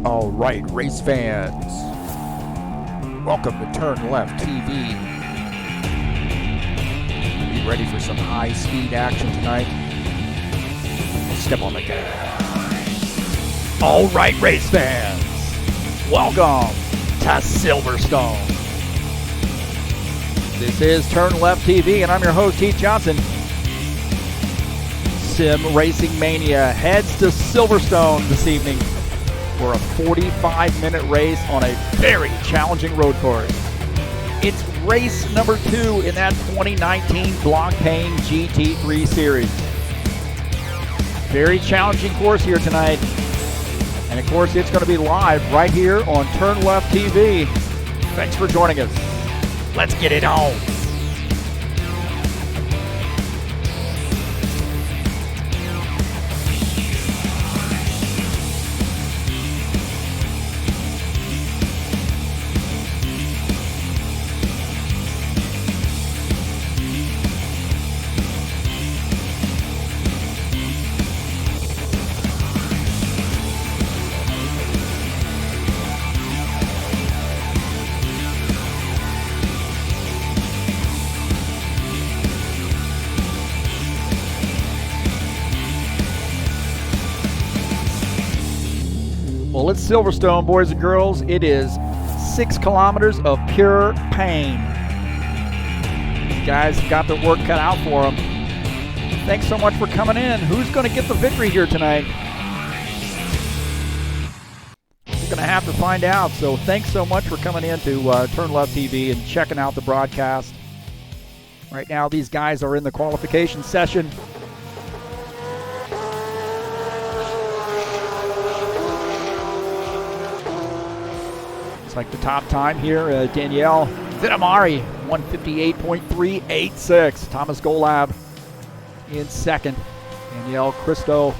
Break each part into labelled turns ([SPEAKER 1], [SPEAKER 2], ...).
[SPEAKER 1] All right, race fans, welcome to TurnLeft TV. Be ready for some high-speed action tonight. Step on the gas. All right, race fans, welcome to Silverstone. This is TurnLeft TV, and I'm your host, Heath Johnson. Sim Racing Mania heads to Silverstone this evening for a 45-minute race on a very challenging road course. It's race number 2 in that 2019 Blancpain GT3 series. Very challenging course here tonight. And of course, it's going to be live right here on TurnLeft TV. Thanks for joining us. Let's get it on. Well, it's Silverstone, boys and girls. It is 6 kilometers of pure pain. These guys got their work cut out for them. Thanks so much for coming in. Who's going to get the victory here tonight? We're going to have to find out. So thanks so much for coming in to TurnLeft TV and checking out the broadcast. Right now, these guys are in the qualification session. Like the top time here, Danielle Vitamari, 158.386. Thomas Golab in second. Daniel Christo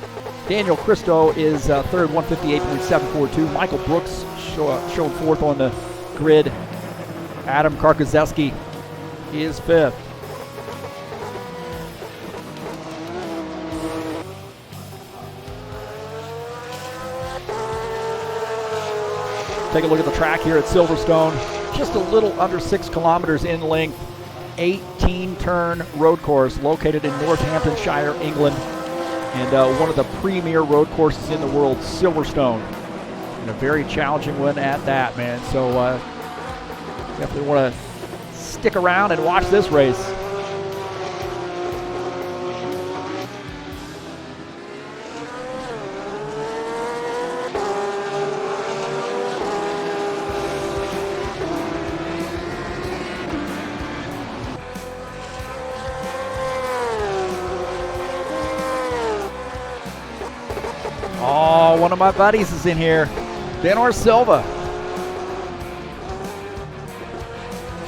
[SPEAKER 1] is third, 158.742. Michael Brooks showed fourth on the grid. Adam Karkazeski is fifth. Take a look at the track here at Silverstone. Just a little under 6 kilometers in length. 18-turn road course located in Northamptonshire, England. And one of the premier road courses in the world, Silverstone. And a very challenging one at that, man. So definitely want to stick around and watch this race. Oh, one of my buddies is in here, Benor Silva.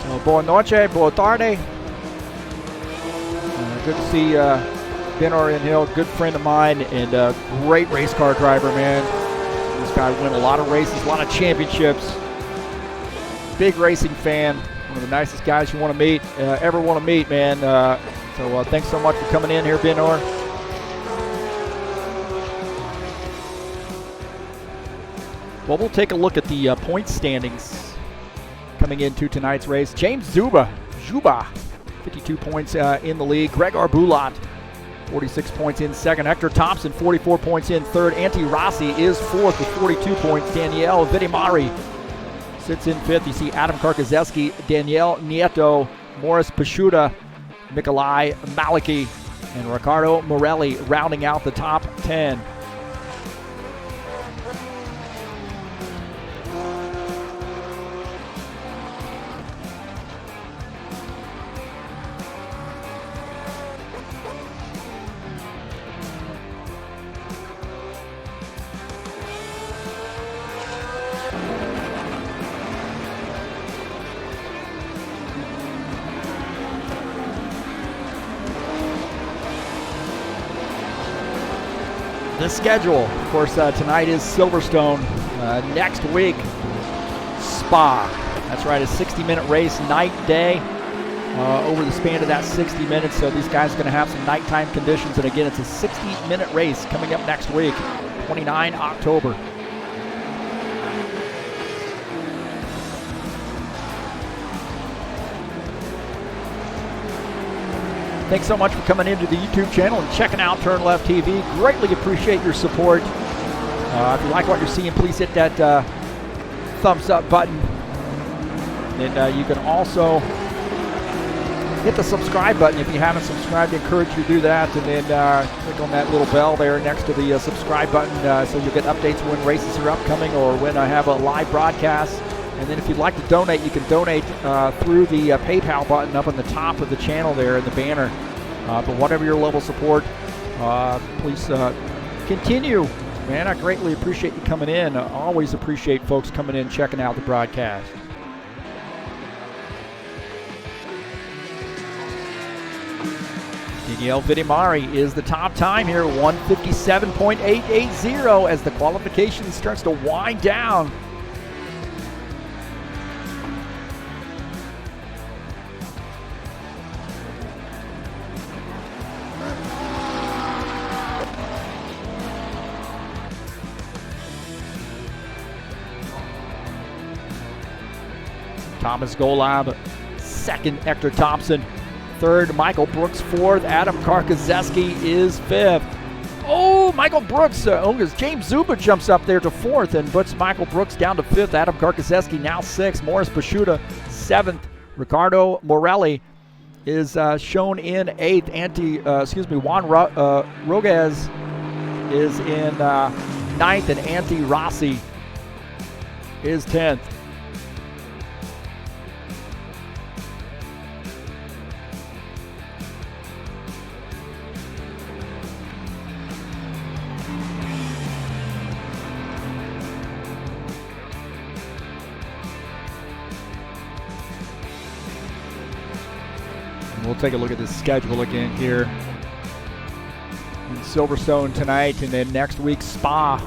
[SPEAKER 1] So, boa noche, boa tarde. Good to see Benor in here, good friend of mine and a great race car driver, man. This guy won a lot of races, a lot of championships. Big racing fan, one of the nicest guys you want to meet, ever want to meet, man. So thanks so much for coming in here, Benor. Well, we'll take a look at the point standings coming into tonight's race. James Zuba, 52 points in the lead. Greg Arboulat, 46 points in second. Hector Thompson, 44 points in third. Antti Rossi is fourth with 42 points. Danielle Vitamari sits in fifth. You see Adam Karkazeski, Danielle Nieto, Morris Pashuta, Nikolai Maliki, and Ricardo Morelli rounding out the top 10. The schedule, of course, tonight is Silverstone. Next week, Spa. That's right, a 60-minute race, night, day, over the span of that 60 minutes. So these guys are going to have some nighttime conditions. And again, it's a 60-minute race coming up next week, 29 October. Thanks so much for coming into the YouTube channel and checking out TurnLeft TV. Greatly appreciate your support. If you like what you're seeing, please hit that thumbs up button. And you can also hit the subscribe button if you haven't subscribed. I encourage you to do that, and then click on that little bell there next to the subscribe button so you'll get updates when races are upcoming or when I have a live broadcast. And then if you'd like to donate, you can donate through the PayPal button up on the top of the channel there in the banner. But whatever your level of support, please continue. Man, I greatly appreciate you coming in. I always appreciate folks coming in, checking out the broadcast. Danielle Vidimari is the top time here, 157.880 as the qualification starts to wind down. Thomas Golab, second, Hector Thompson. Third, Michael Brooks. Fourth, Adam Karkazeski is fifth. Oh, Michael Brooks. James Zuba jumps up there to fourth and puts Michael Brooks down to fifth. Adam Karkazeski now sixth. Morris Pashuta seventh. Ricardo Morelli is shown in eighth. Juan Roguez is in ninth, and Antti Rossi is 10th. We'll take a look at the schedule again here. In Silverstone tonight, and then next week Spa,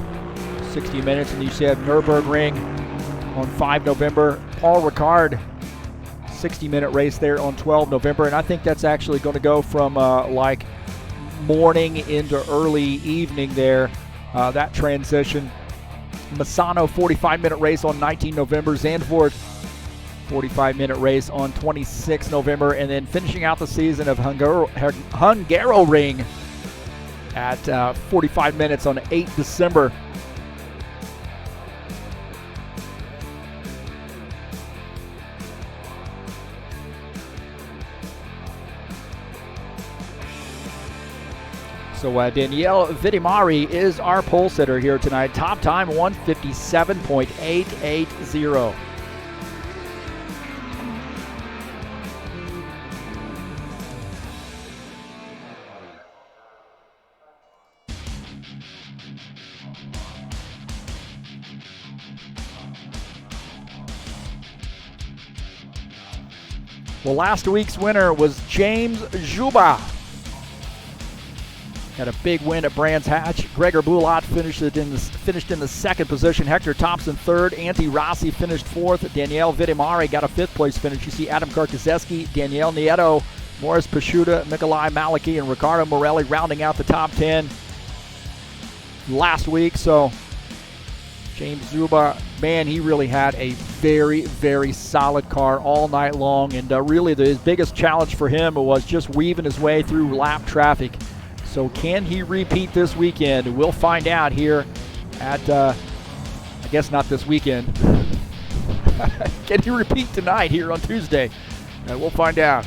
[SPEAKER 1] 60 minutes, and you see Nürburgring on 5 November. Paul Ricard, 60-minute race there on 12 November, and I think that's actually going to go from like morning into early evening there, that transition. Misano, 45-minute race on 19 November. Zandvoort, 45-minute race on 26 November, and then finishing out the season of Hungaroring at 45 minutes on 8 December. So Danielle Vidimari is our pole sitter here tonight. Top time 157.880. Well, last week's winner was James Zuba. Had a big win at Brands Hatch. Gregor Bulat finished in the second position. Hector Thompson third. Antti Rossi finished fourth. Danielle Vidimari got a fifth place finish. You see Adam Karkazeski, Danielle Nieto, Morris Pashuta, Nikolai Maliki, and Ricardo Morelli rounding out the top 10 last week. So James Zuba, man, he really had a very, very solid car all night long. And really his biggest challenge for him was just weaving his way through lap traffic. So can he repeat this weekend? We'll find out here at, I guess not this weekend. Can he repeat tonight here on Tuesday? We'll find out.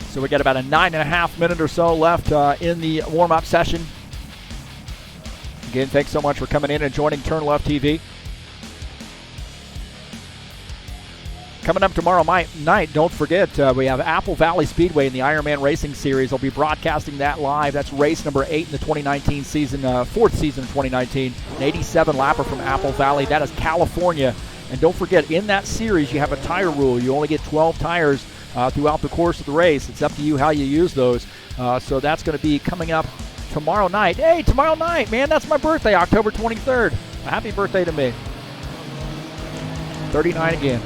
[SPEAKER 1] So we got about a 9.5 minute or so left in the warm-up session. Again, thanks so much for coming in and joining TurnLeft TV. Coming up tomorrow night, don't forget, we have Apple Valley Speedway in the Ironman Racing Series. I'll be broadcasting that live. That's race number 8 in the 2019 season, fourth season of 2019. An 87 lapper from Apple Valley. That is California. And don't forget, in that series, you have a tire rule. You only get 12 tires throughout the course of the race. It's up to you how you use those. So that's going to be coming up tomorrow night. Hey, tomorrow night, man, that's my birthday, October 23rd. Happy birthday to me. 39 again.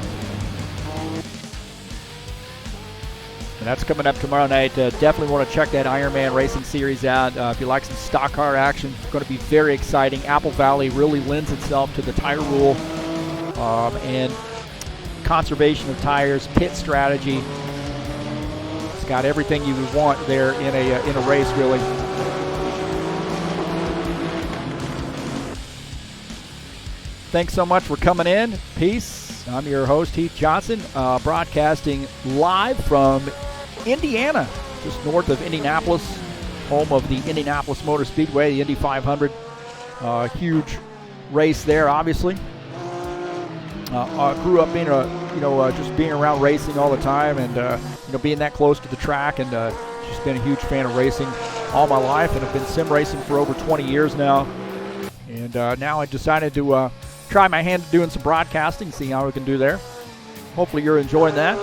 [SPEAKER 1] And that's coming up tomorrow night. Definitely want to check that Ironman Racing Series out. If you like some stock car action, it's going to be very exciting. Apple Valley really lends itself to the tire rule and conservation of tires, pit strategy. It's got everything you would want there in a race, really. Thanks so much for coming in. Peace. I'm your host, Heath Johnson, broadcasting live from Indiana, just north of Indianapolis, home of the Indianapolis Motor Speedway, the Indy 500. Huge race there, obviously. Grew up being just being around racing all the time, and being that close to the track, and just been a huge fan of racing all my life, and have been sim racing for over 20 years now. And now I decided to try my hand at doing some broadcasting, see how we can do there. Hopefully you're enjoying that.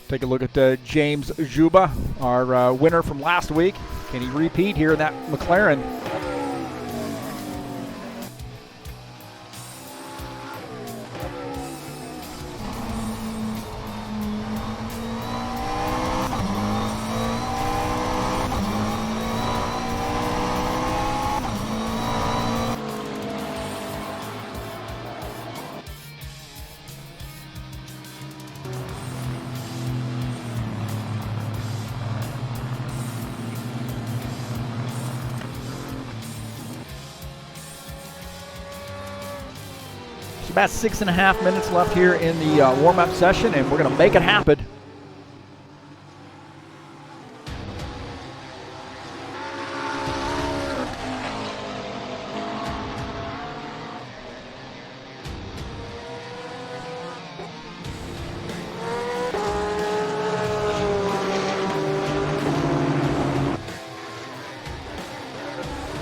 [SPEAKER 1] Take a look at James Juba, our winner from last week. Can he repeat here in that McLaren? About 6.5 minutes left here in the warm-up session, and we're going to make it happen.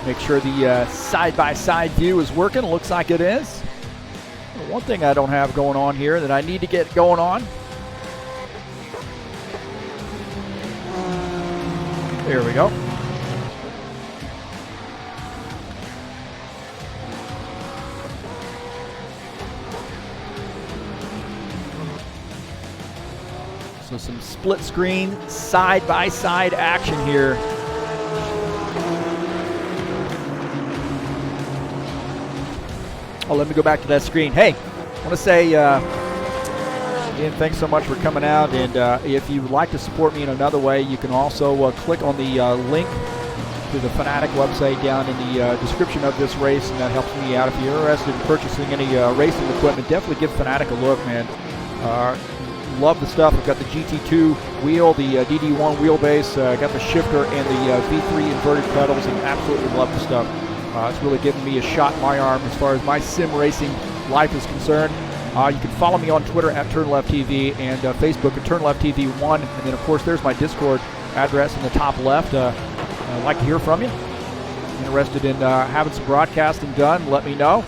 [SPEAKER 1] Make sure the side-by-side view is working. Looks like it is. One thing I don't have going on here that I need to get going on. There we go. So some split screen, side-by-side action here. Oh, let me go back to that screen. Hey, I want to say, again, thanks so much for coming out. And if you would like to support me in another way, you can also click on the link to the Fanatic website down in the description of this race, and that helps me out. If you're interested in purchasing any racing equipment, definitely give Fanatic a look, man. Love the stuff. I've got the GT2 wheel, the DD1 wheelbase, got the shifter and the V3 inverted pedals, and absolutely love the stuff. It's really given me a shot in my arm as far as my sim racing life is concerned. You can follow me on Twitter at TurnLeft TV and Facebook at TurnLeft TV 1. And then, of course, there's my Discord address in the top left. I'd like to hear from you. Interested in having some broadcasting done, let me know.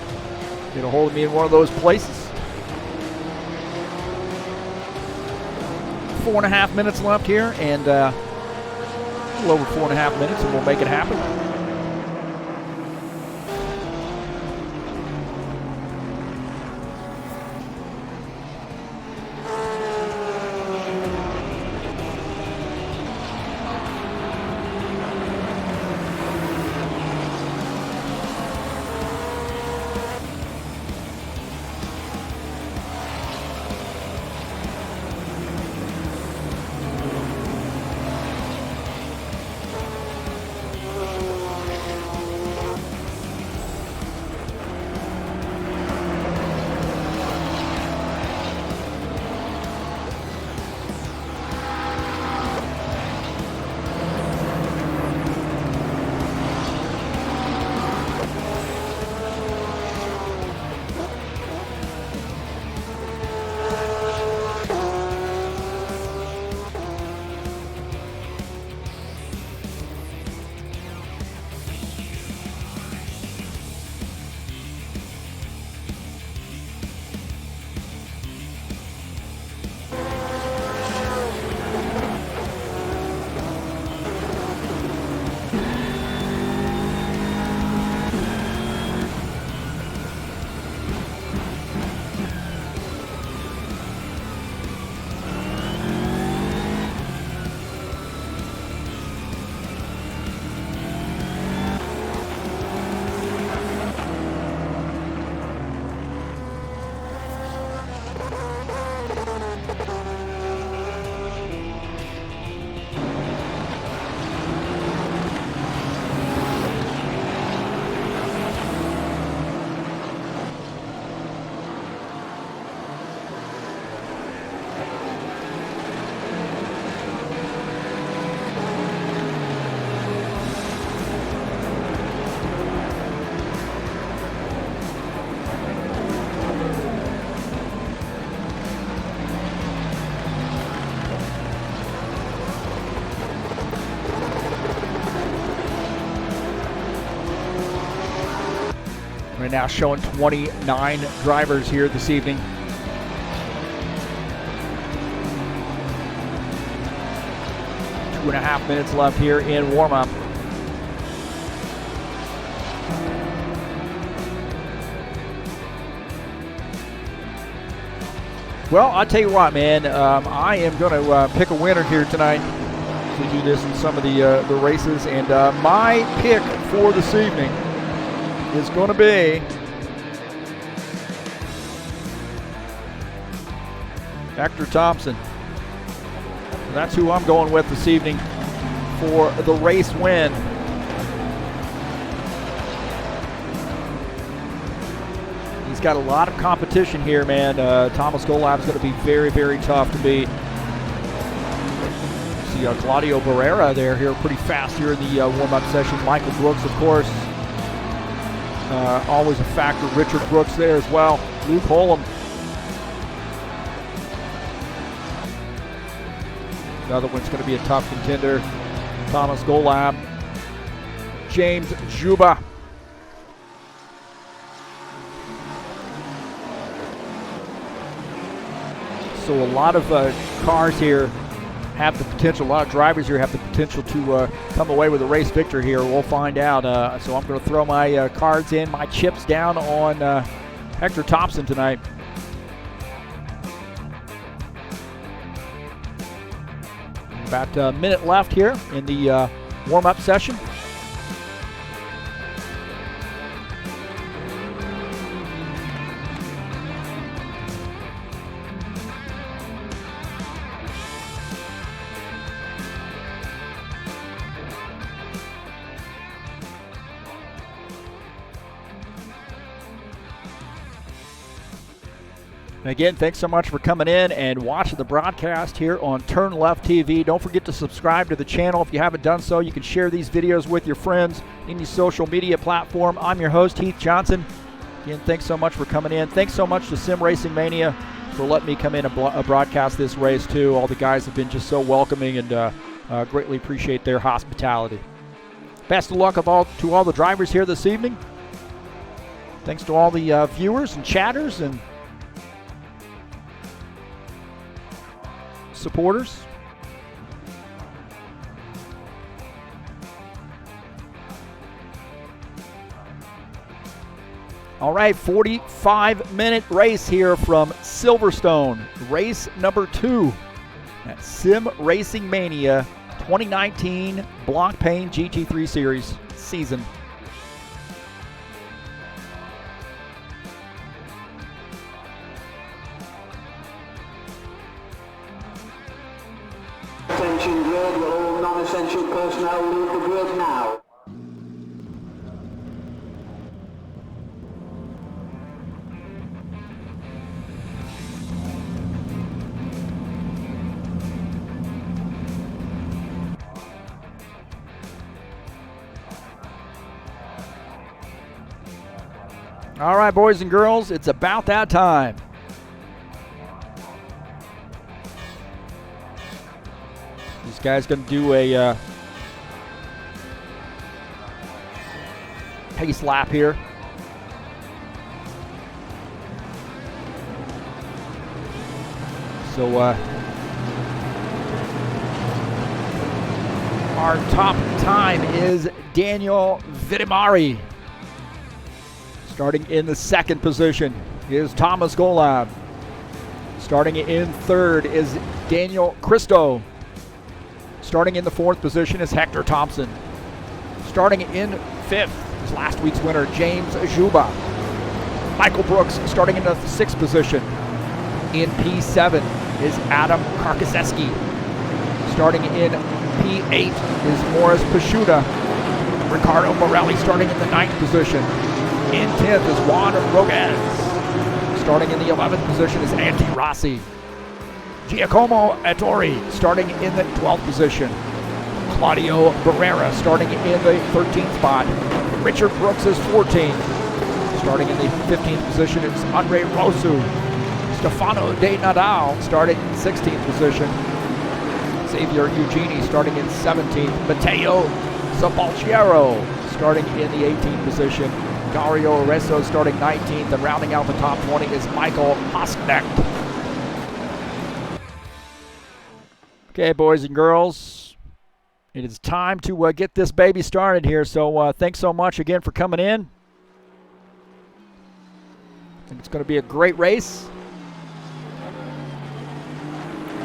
[SPEAKER 1] Get a hold of me in one of those places. 4.5 minutes left here, and a little over 4.5 minutes, and we'll make it happen. Right now showing 29 drivers here this evening. Two and a half minutes left here in warm-up. Well, I'll tell you what, man. I am going to pick a winner here tonight. We do this in some of the races, and my pick for this evening is going to be Hector Thompson. That's who I'm going with this evening for the race win. He's got a lot of competition here, man. Thomas Golab is going to be very, very tough to beat. See Claudio Barrera there here pretty fast here in the warm-up session. Michael Brooks, of course, always a factor. Richard Brooks there as well. Luke Holm. Another one's going to be a tough contender. Thomas Golab. James Juba. So a lot of cars here have the potential, a lot of drivers here have the potential to come away with a race victory here. We'll find out. So I'm going to throw my cards in, my chips down on Hector Thompson tonight. About a minute left here in the warm-up session. And again, thanks so much for coming in and watching the broadcast here on TurnLeft TV. Don't forget to subscribe to the channel. If you haven't done so, you can share these videos with your friends in your social media platform. I'm your host, Heath Johnson. Again, thanks so much for coming in. Thanks so much to Sim Racing Mania for letting me come in and broadcast this race too. All the guys have been just so welcoming, and greatly appreciate their hospitality. Best of luck to all the drivers here this evening. Thanks to all the viewers and chatters and supporters. All right, 45-minute race here from Silverstone. Race number 2 at Sim Racing Mania 2019 Blancpain GT3 Series season.
[SPEAKER 2] Attention grid, will all non-essential personnel leave the grid now.
[SPEAKER 1] All right, boys and girls, it's about that time. This guy's going to do a pace lap here. So our top time is Daniel Vidimari. Starting in the second position is Thomas Golab. Starting in third is Daniel Cristo. Starting in the fourth position is Hector Thompson. Starting in fifth is last week's winner, James Juba. Michael Brooks starting in the sixth position. In P7 is Adam Karkaseski. Starting in P8 is Morris Pashuta. Ricardo Morelli starting in the ninth position. In 10th is Juan Roguez. Starting in the 11th position is Antti Rossi. Giacomo Ettori starting in the 12th position. Claudio Barrera starting in the 13th spot. Richard Brooks is 14th. Starting in the 15th position is Andre Rosu. Stefano De Nadal starting in 16th position. Xavier Eugeni starting in 17th. Matteo Zabalciero starting in the 18th position. Dario Arezzo starting 19th, and rounding out the top 20 is Michael Hosknecht. Okay, boys and girls, it is time to get this baby started here. So thanks so much again for coming in. I think it's going to be a great race.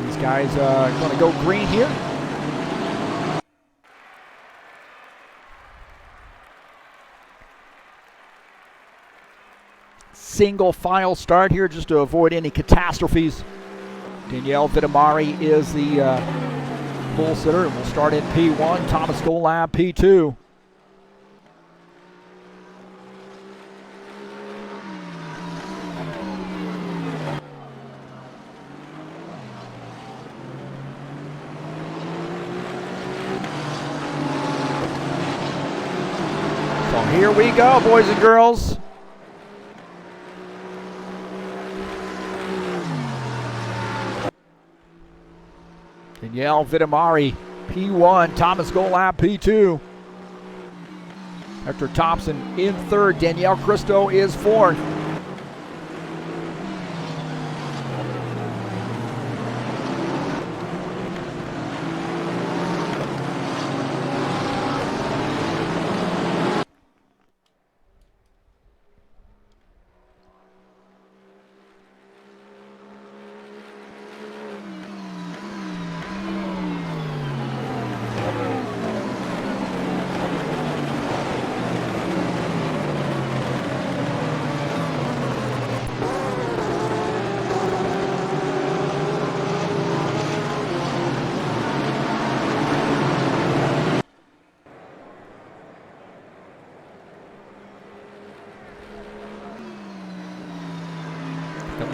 [SPEAKER 1] These guys are going to go green here. Single file start here just to avoid any catastrophes. Danielle Vitamari is the pole sitter, and we'll start in P1. Thomas Golab, P2. So here we go, boys and girls. Danielle Vitamari, P1. Thomas Golab, P2. Hector Thompson in third. Danielle Cristo is fourth.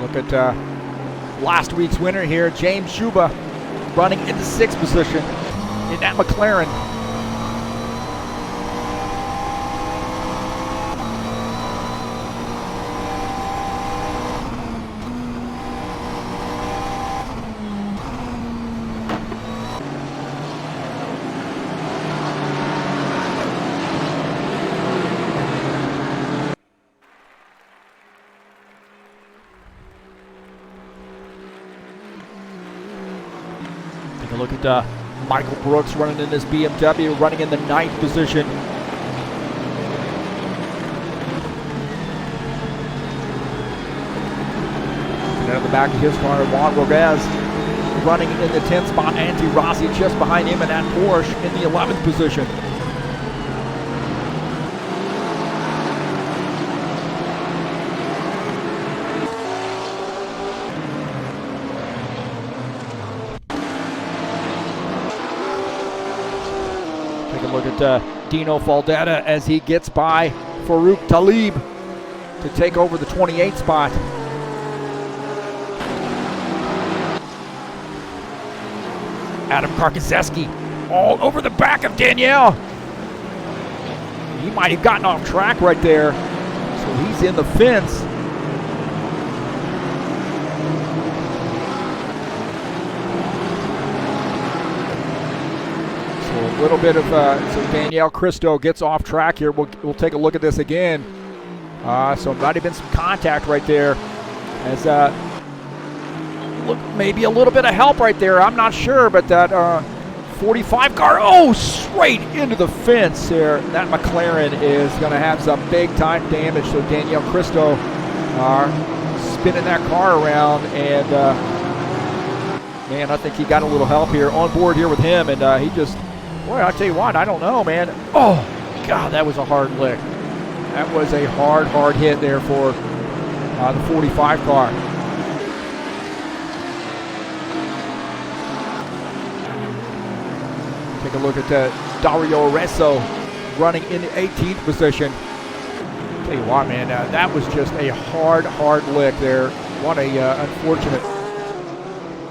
[SPEAKER 1] Look at last week's winner here, James Schuba, running in the 6th position in that McLaren. Take a look at Michael Brooks running in this BMW, running in the 9th position. And at the back of his car, Juan Rodriguez running in the 10th spot. Antti Rossi just behind him in that Porsche in the 11th position. Take a look at Dino Faldetta as he gets by Farouk Talib to take over the 28th spot. Adam Karkaseski all over the back of Danielle. He might have gotten off track right there, so he's in the fence. A little bit of so Danielle Cristo gets off track here. We'll take a look at this again. So might have been some contact right there, as look, maybe a little bit of help right there. I'm not sure, but that 45 car, straight into the fence there. That McLaren is going to have some big time damage. So Danielle Cristo spinning that car around, and man, I think he got a little help here on board here with him, and he just. Boy, I'll tell you what, I don't know, man. Oh, God, that was a hard lick. That was a hard hit there for the 45 car. Take a look at Dario Arezzo running in the 18th position. I'll tell you what, man, that was just a hard lick there. What a unfortunate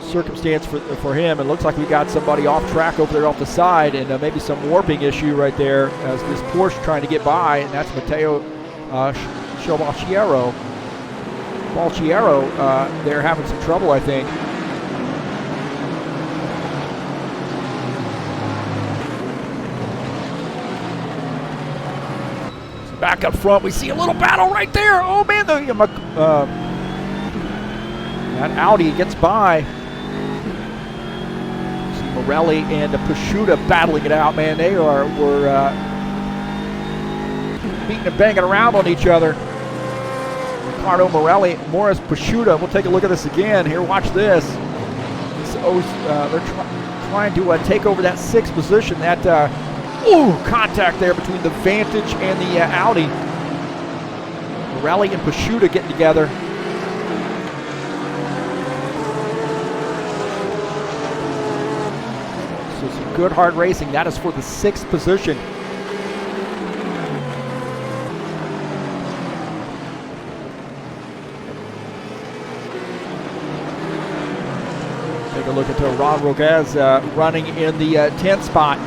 [SPEAKER 1] circumstance for him. It looks like we got somebody off track over there off the side, and maybe some warping issue right there as this Porsche trying to get by, and that's Matteo Balciero. They're having some trouble, I think. So Back up front, we see a little battle right there. Oh man, that Audi gets by. See Morelli and Pasciuta battling it out, man. They were beating and banging around on each other. Ricardo Morelli, Morris Pasciuta. We'll take a look at this again. Here, watch this. They're trying to take over that 6th position. That contact there between the Vantage and the Audi. Morelli and Pasciuta getting together. So some good hard racing. That is for the 6th position. Take a look at Ron Roquez running in the 10th spot.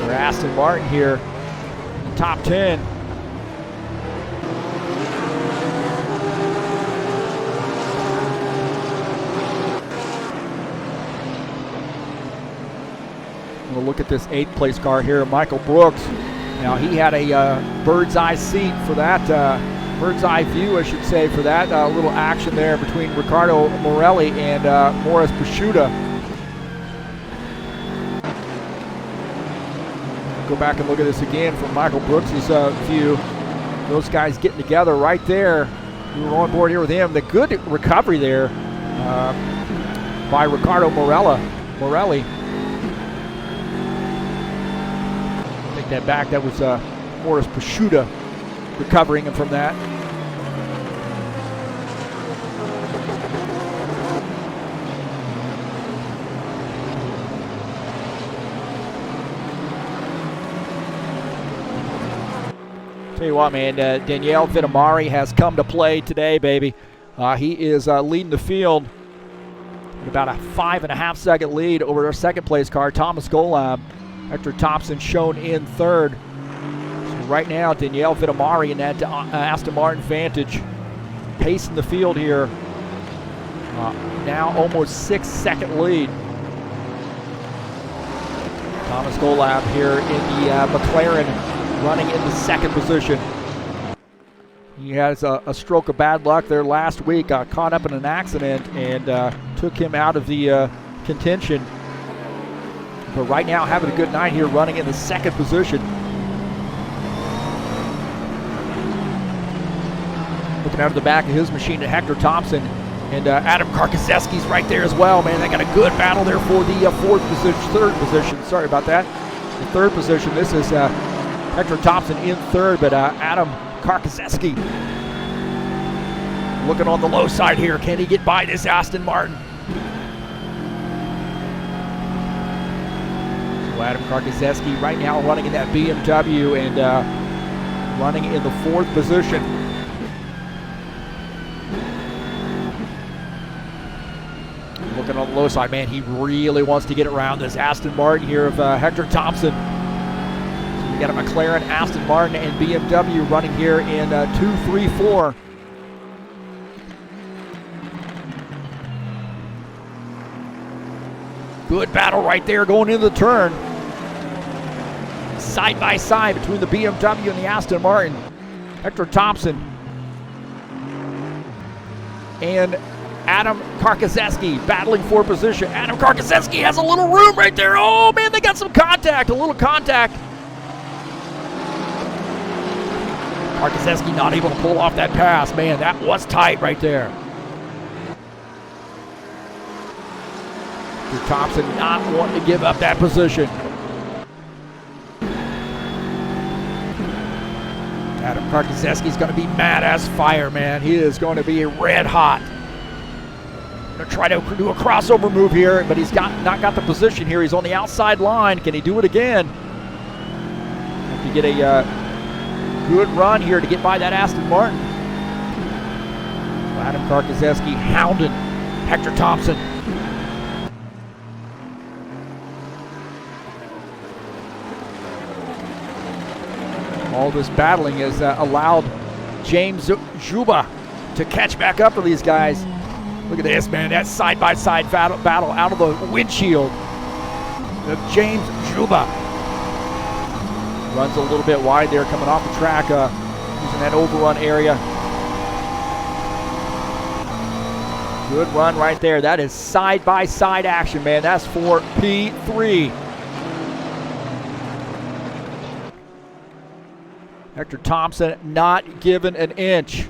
[SPEAKER 1] For Aston Martin here, top 10. We'll look at this 8th place car here, Michael Brooks. Now he had a bird's eye seat for that, bird's eye view, I should say, for that little action there between Ricardo Morelli and Morris Pasciuta. Go back and look at this again from Michael Brooks' view. Those guys getting together right there. We were on board here with him. The good recovery there by Ricardo Morelli. Take that back. That was Morris Pasciuta recovering him from that. Tell you what, man, Daniele Vitamari has come to play today, baby. He is leading the field with about a 5.5 second lead over their 2nd place car, Thomas Golab. Hector Thompson shown in 3rd. So right now, Daniele Vitamari in that Aston Martin Vantage pacing the field here. Now almost 6-second lead. Thomas Golab here in the McLaren, running in the 2nd position. He has a stroke of bad luck there last week, got caught up in an accident and took him out of the contention. But right now having a good night here, running in the 2nd position. Looking out of the back of his machine to Hector Thompson, and Adam Karkoszewski's right there as well, man. They got a good battle there for the 3rd position. Sorry about that. The 3rd position, this is Hector Thompson in 3rd, but Adam Karkoszewski looking on the low side here. Can he get by this Aston Martin? So Adam Karkoszewski right now running in that BMW and running in the 4th position. Looking on the low side, man, he really wants to get around this Aston Martin here of Hector Thompson. We got a McLaren, Aston Martin, and BMW running here in 2, 3, 4. Good battle right there going into the turn. Side by side between the BMW and the Aston Martin. Hector Thompson and Adam Karkoszewski battling for position. Adam Karkoszewski has a little room right there. Oh man, they got some contact, a little contact. Karkoszewski not able to pull off that pass. Man, that was tight right there. Thompson not wanting to give up that position. Adam Karkoszewski's going to be mad as fire, man. He is going to be red hot. Going to try to do a crossover move here, but he's not got the position here. He's on the outside line. Can he do it again? Have to get a good run here to get by that Aston Martin. Adam Karkoszewski hounding Hector Thompson. All this battling has allowed James Juba to catch back up to these guys. Look at this, man. That side-by-side battle out of the windshield of James Juba. Runs a little bit wide there coming off the track, using that overrun area. Good run right there. That is side-by-side action, man. That's for P3. Hector Thompson not given an inch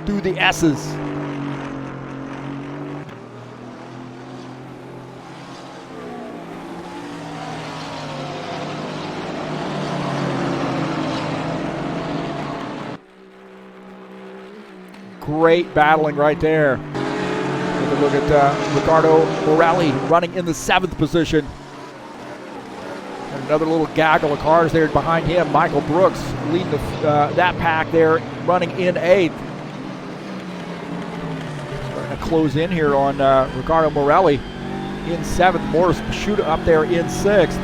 [SPEAKER 1] through the S's. Great battling right there. Take a look at Ricardo Morelli running in the 7th position. And another little gaggle of cars there behind him. Michael Brooks leading that pack there, running in 8th. Starting to close in here on Ricardo Morelli in 7th. Morris Pashuta up there in 6th.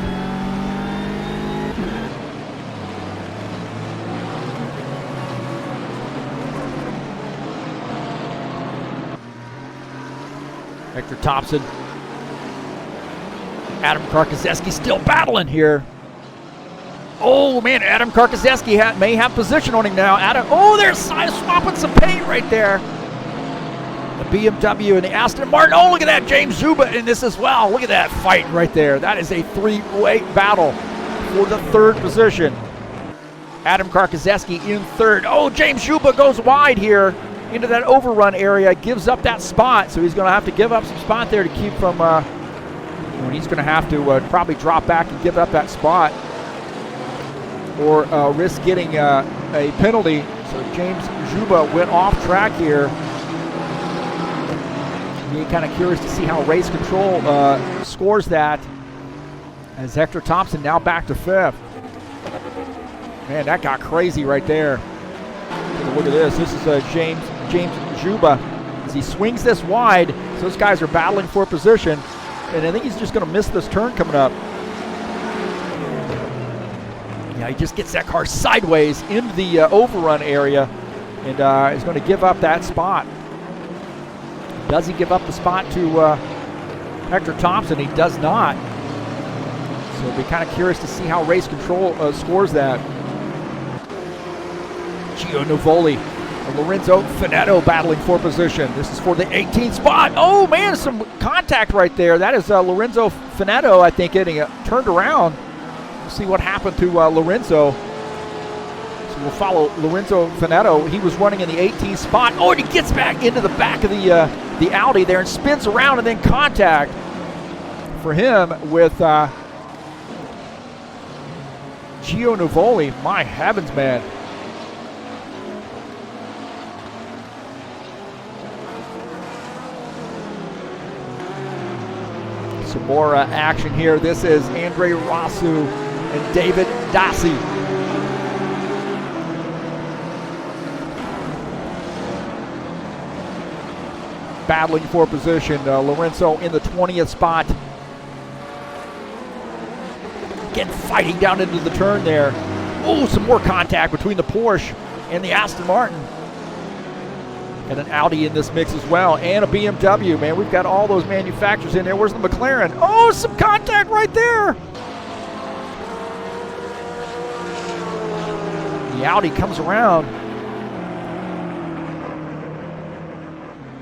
[SPEAKER 1] Hector Thompson. Adam Karkoszewski still battling here. Oh man, Adam Karkoszewski may have position on him now. They're side swapping some paint right there. The BMW and the Aston Martin. Oh, look at that, James Zuba in this as well. Look at that fight right there. That is a 3-way battle for the 3rd position. Adam Karkoszewski in 3rd. Oh, James Zuba goes wide here into that overrun area, gives up that spot, so he's going to have to give up some spot there to keep from, he's going to have to probably drop back and give up that spot or risk getting a penalty. So James Zuba went off track here. Being kind of curious to see how Race Control scores that, as Hector Thompson now back to 5th. Man, that got crazy right there. Take a look at this. This is James Zuba as he swings this wide. So those guys are battling for position, and I think he's just going to miss this turn coming up. Yeah, he just gets that car sideways into the overrun area and is going to give up that spot. Does he give up the spot to Hector Thompson? He does not. So it'll be kind of curious to see how Race Control scores that. Gio Nuvoli and Lorenzo Finetto battling for position. This is for the 18th spot. Oh man, some contact right there. That is Lorenzo Finetto, I think, getting turned around. We'll see what happened to Lorenzo. So we'll follow Lorenzo Finetto. He was running in the 18th spot. Oh, and he gets back into the back of the Audi there and spins around, and then contact for him with Gio Nuvoli. My heavens, man. Some more action here. This is Andre Rosu and David Dassi. Battling for position. Lorenzo in the 20th spot. Again, fighting down into the turn there. Oh, some more contact between the Porsche and the Aston Martin. And an Audi in this mix as well, and a BMW, man. We've got all those manufacturers in there. Where's the McLaren? Oh, some contact right there. The Audi comes around.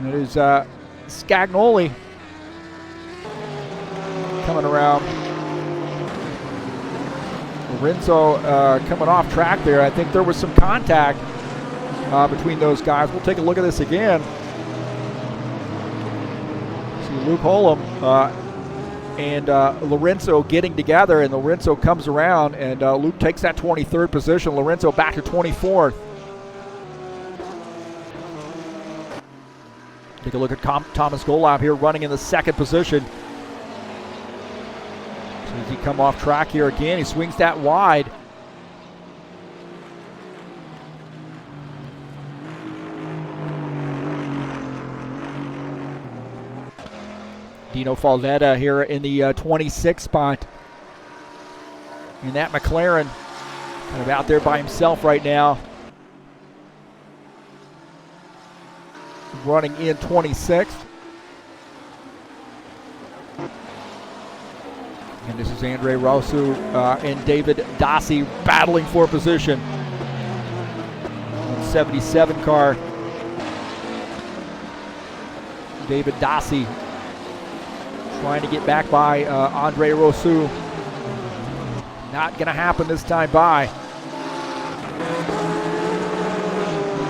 [SPEAKER 1] That is Scagnoli coming around. Lorenzo coming off track there. I think there was some contact between those guys. We'll take a look at this again. See Luke Holm and Lorenzo getting together, and Lorenzo comes around, and Luke takes that 23rd position. Lorenzo back to 24th. Take a look at Thomas Golab here running in the 2nd position. As soon as he come off track here again, he swings that wide. Dino Falvetta here in the 26th spot. And that McLaren kind of out there by himself right now. Running in 26th. And this is Andre Rosu and David Dossi battling for position. 77 car. David Dossi trying to get back by Andre Rosu. Not going to happen this time by.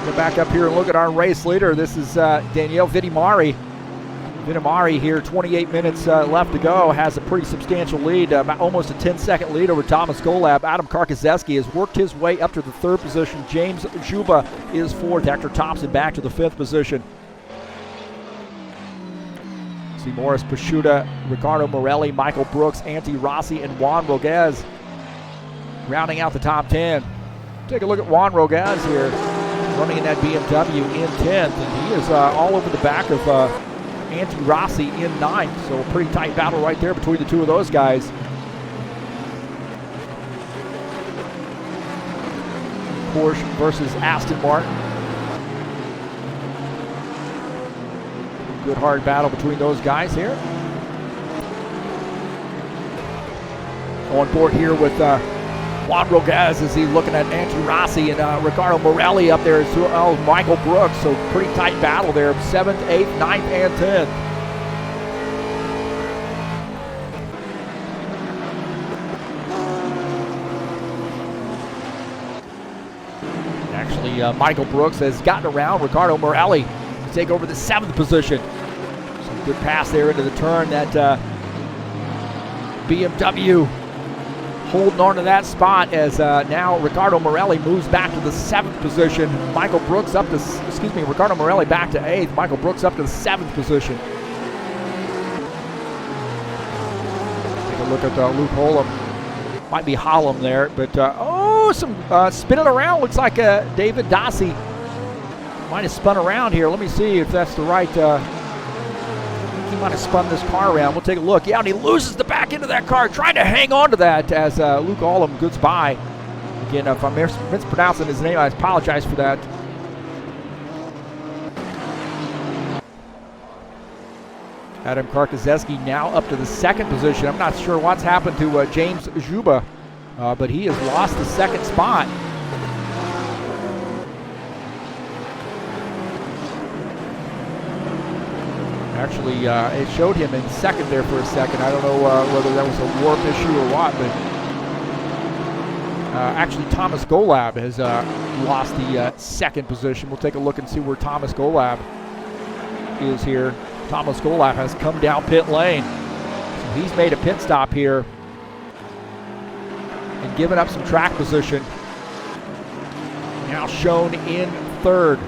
[SPEAKER 1] Go back up here and look at our race leader. This is Daniele Vittimari. Vittimari here, 28 minutes left to go, has a pretty substantial lead, almost a 10-second lead over Thomas Golab. Adam Karkozeski has worked his way up to the 3rd position. James Juba is 4th. Hector Thompson back to the 5th position. See Morris Pasciuta, Ricardo Morelli, Michael Brooks, Antti Rossi, and Juan Roguez rounding out the top 10. Take a look at Juan Roguez here, running in that BMW in 10th, and he is all over the back of Antti Rossi in 9th, so a pretty tight battle right there between the two of those guys. Porsche versus Aston Martin. Good hard battle between those guys here. On board here with Juan Roguez as he's looking at Antti Rossi and Ricardo Morelli up there. Oh, Michael Brooks, so pretty tight battle there. 7th, 8th, 9th, and 10th. Actually, Michael Brooks has gotten around Ricardo Morelli to take over the 7th position. Some good pass there into the turn. That BMW holding on to that spot as now Ricardo Morelli moves back to the 7th position. Michael Brooks up to, Ricardo Morelli back to 8th. Michael Brooks up to the 7th position. Take a look at Luke Holm. Might be Holm there, but some spinning around. Looks like David Dossi might have spun around here. Let me see if that's the right. He might have spun this car around. We'll take a look. Yeah, and he loses the back end of that car, trying to hang on to that as Luke Holm goods by. Again, if I'm mispronouncing his name, I apologize for that. Adam Karkozeski now up to the 2nd position. I'm not sure what's happened to James Juba, but he has lost the 2nd spot. Actually, it showed him in 2nd there for a second. I don't know whether that was a warp issue or what, but actually Thomas Golab has lost the 2nd position. We'll take a look and see where Thomas Golab is here. Thomas Golab has come down pit lane. So he's made a pit stop here and given up some track position. Now shown in 3rd.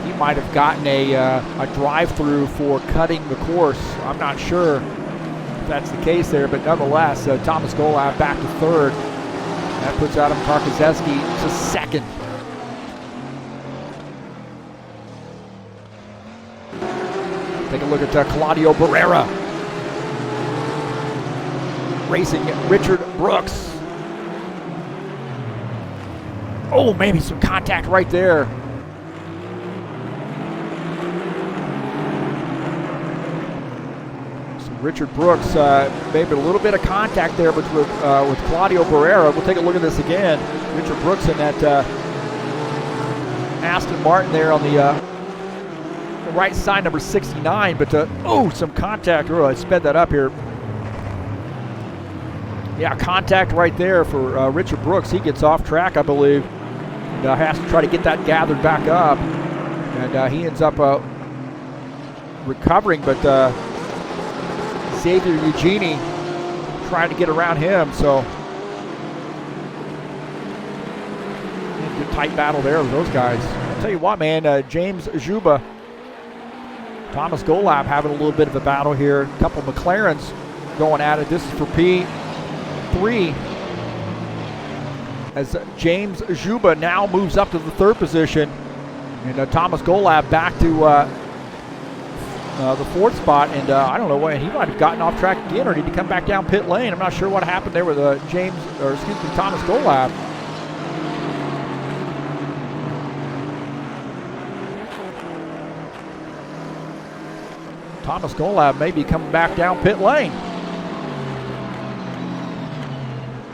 [SPEAKER 1] He might have gotten a drive-through for cutting the course. I'm not sure if that's the case there, but nonetheless, Thomas Golab back to 3rd. That puts Adam Karkozeski to 2nd. Take a look at Claudio Barrera racing Richard Brooks. Oh, maybe some contact right there. Richard Brooks, maybe a little bit of contact there with Claudio Barrera. We'll take a look at this again. Richard Brooks in that Aston Martin there on the right side, number 69. But some contact. Oh, I sped that up here. Yeah, contact right there for Richard Brooks. He gets off track, I believe, and has to try to get that gathered back up. And he ends up recovering, but Xavier Eugenie trying to get around him, so good tight battle there with those guys. I'll tell you what, man, James Juba, Thomas Golab having a little bit of a battle here. A couple of McLarens going at it. This is for P3 as James Juba now moves up to the 3rd position, and Thomas Golab back to the 4th spot, and I don't know why he might have gotten off track again, or did he come back down pit lane? I'm not sure what happened there with Thomas Golab. Thomas Golab may be coming back down pit lane.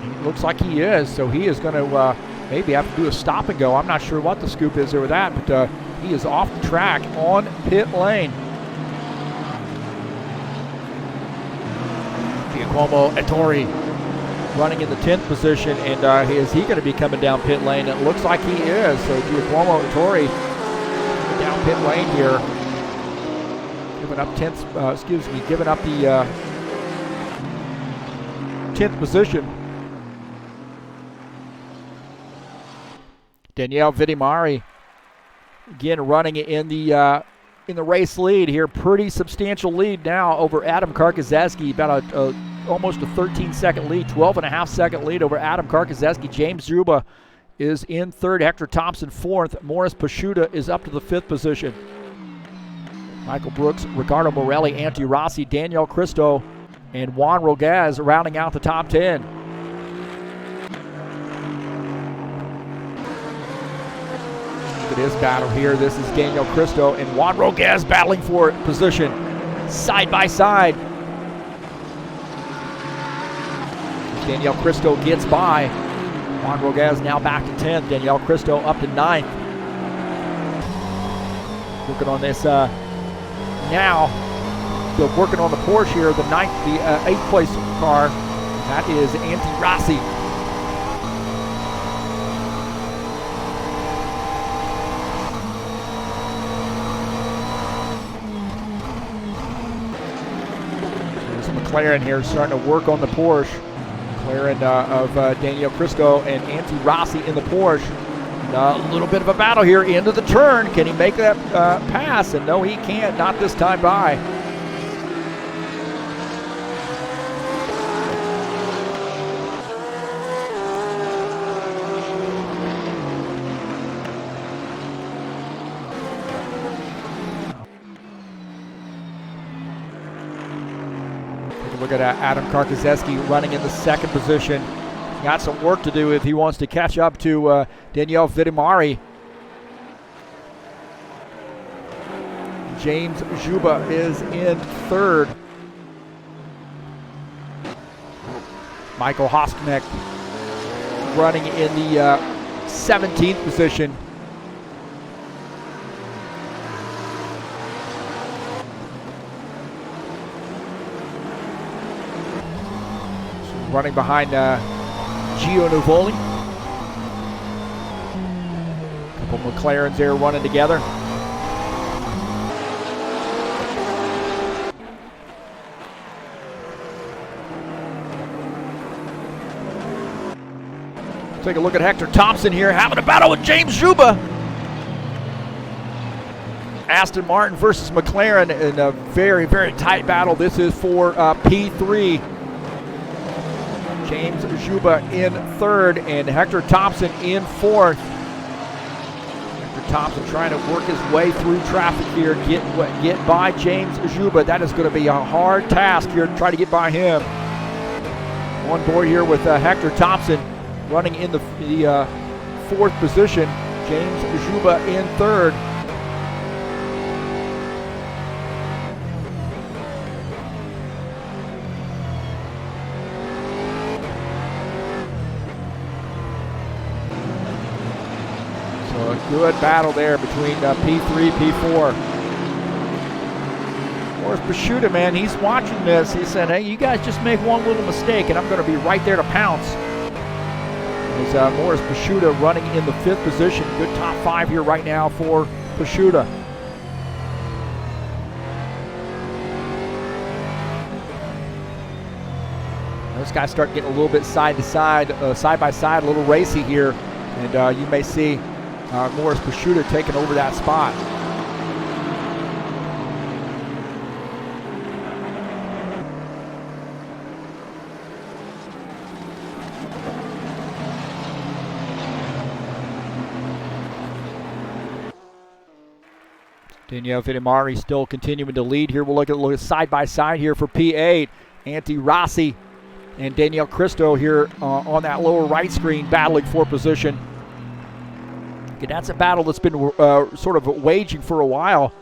[SPEAKER 1] It looks like he is, so he is going to maybe have to do a stop and go. I'm not sure what the scoop is there with that, but he is off the track on pit lane. Giacomo Ettore running in the 10th position, and is he going to be coming down pit lane? It looks like he is. So Giacomo Ettore down pit lane here, giving up giving up the 10th position. Daniele Vittimari again running in the race lead here. Pretty substantial lead now over Adam Karkoszewski. About almost a 13-second lead, 12.5-second lead over Adam Karkoszewski. James Zuba is in third. Hector Thompson fourth. Morris Pasciuta is up to the 5th position. Michael Brooks, Ricardo Morelli, Antti Rossi, Daniel Cristo, and Juan Rogas rounding out the top 10. Look at his battle here. This is Daniel Cristo and Juan Rogas battling for position side by side. Daniel Cristo gets by. Juan Rogas now back to 10th. Daniel Cristo up to 9th. Working on this now. So working on the Porsche here, the 8th place car. That is Antti Rossi. There's a McLaren here starting to work on the Porsche. McLaren of Daniel Cristo and Antti Rossi in the Porsche. A little bit of a battle here into the turn. Can he make that pass? And no, he can't. Not this time by. Look at Adam Karkoszewski running in the 2nd position. Got some work to do if he wants to catch up to Daniele Vittimari. James Zuba is in 3rd. Michael Hostknecht running in the 17th position. Running behind Gio Nuvoli. A couple McLarens there running together. Take a look at Hector Thompson here having a battle with James Zuba. Aston Martin versus McLaren in a very, very tight battle. This is for P3. James Zuba in 3rd and Hector Thompson in 4th. Hector Thompson trying to work his way through traffic here, get by James Zuba. That is going to be a hard task here to try to get by him. On board here with Hector Thompson running in the 4th position. James Zuba in 3rd. So a good battle there between P3, P4. Morris Pasciuta, man, he's watching this. He said, hey, you guys just make one little mistake and I'm going to be right there to pounce. As Morris Pasciuta running in the 5th position. Good top 5 here right now for Pasciuta. Those guys start getting a little bit side by side, a little racy here. And you may see Morris Pasciuta taking over that spot. Daniele Vittimari still continuing to lead here. We'll look at side by side here for P8. Antti Rossi and Daniel Cristo here on that lower right screen battling for position. Okay, that's a battle that's been sort of waging for a while.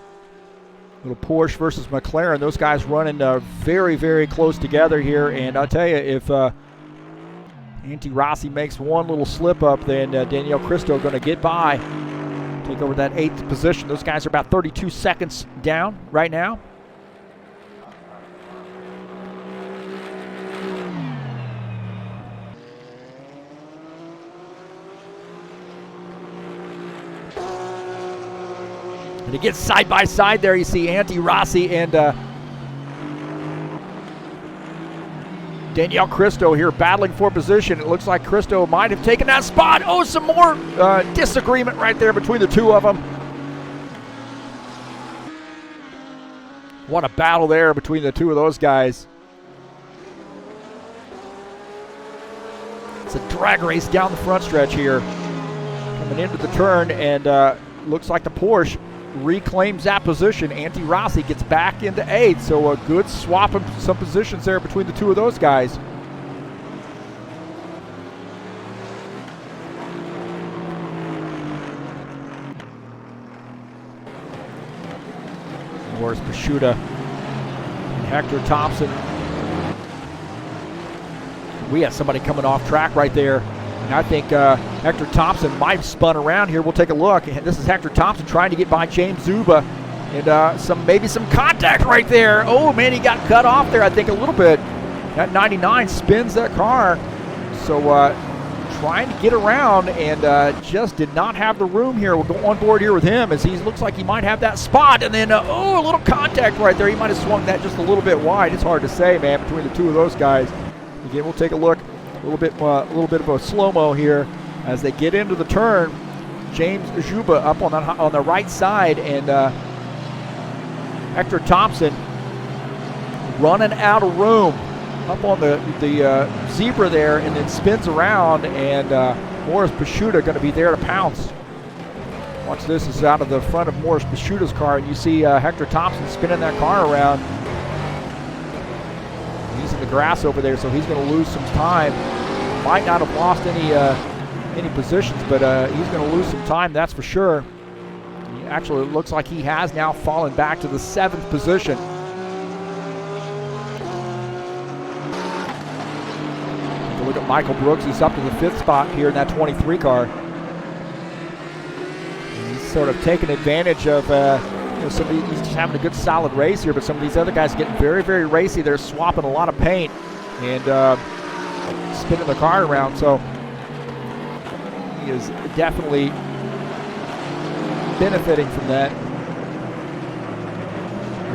[SPEAKER 1] Little Porsche versus McLaren. Those guys running very, very close together here. And I'll tell you, if Antti Rossi makes one little slip up, then Daniel Cristo going to get by, take over that 8th position. Those guys are about 32 seconds down right now. And again, side by side there, you see Antti Rossi and Daniel Cristo here battling for position. It looks like Cristo might have taken that spot. Oh, some more disagreement right there between the two of them. What a battle there between the two of those guys. It's a drag race down the front stretch here. Coming into the turn, and looks like the Porsche reclaims that position. Antti Rossi gets back into 8th, so a good swap of some positions there between the two of those guys. Morris Pasciuta and Hector Thompson. We have somebody coming off track right there. And I think Hector Thompson might have spun around here. We'll take a look. This is Hector Thompson trying to get by James Zuba. And maybe some contact right there. Oh, man, he got cut off there, I think, a little bit. That 99 spins that car. So trying to get around and just did not have the room here. We'll go on board here with him as he looks like he might have that spot. And then, a little contact right there. He might have swung that just a little bit wide. It's hard to say, man, between the two of those guys. Again, we'll take a look. A little bit of a slow-mo here as they get into the turn. James Zuba up on the right side, and Hector Thompson running out of room up on the zebra there, and then spins around, and Morris Pasciuta going to be there to pounce. Watch this. This is out of the front of Morris Pasciuta's car, and you see Hector Thompson spinning that car around. He's in the grass over there, so he's going to lose some time. Might not have lost any positions, but he's going to lose some time, that's for sure. Actually, it looks like he has now fallen back to the 7th position. Take a look at Michael Brooks. He's up to the 5th spot here in that 23 car. And he's sort of taking advantage of he's just having a good solid race here, but some of these other guys are getting very, very racy. They're swapping a lot of paint and spinning the car around, so he is definitely benefiting from that.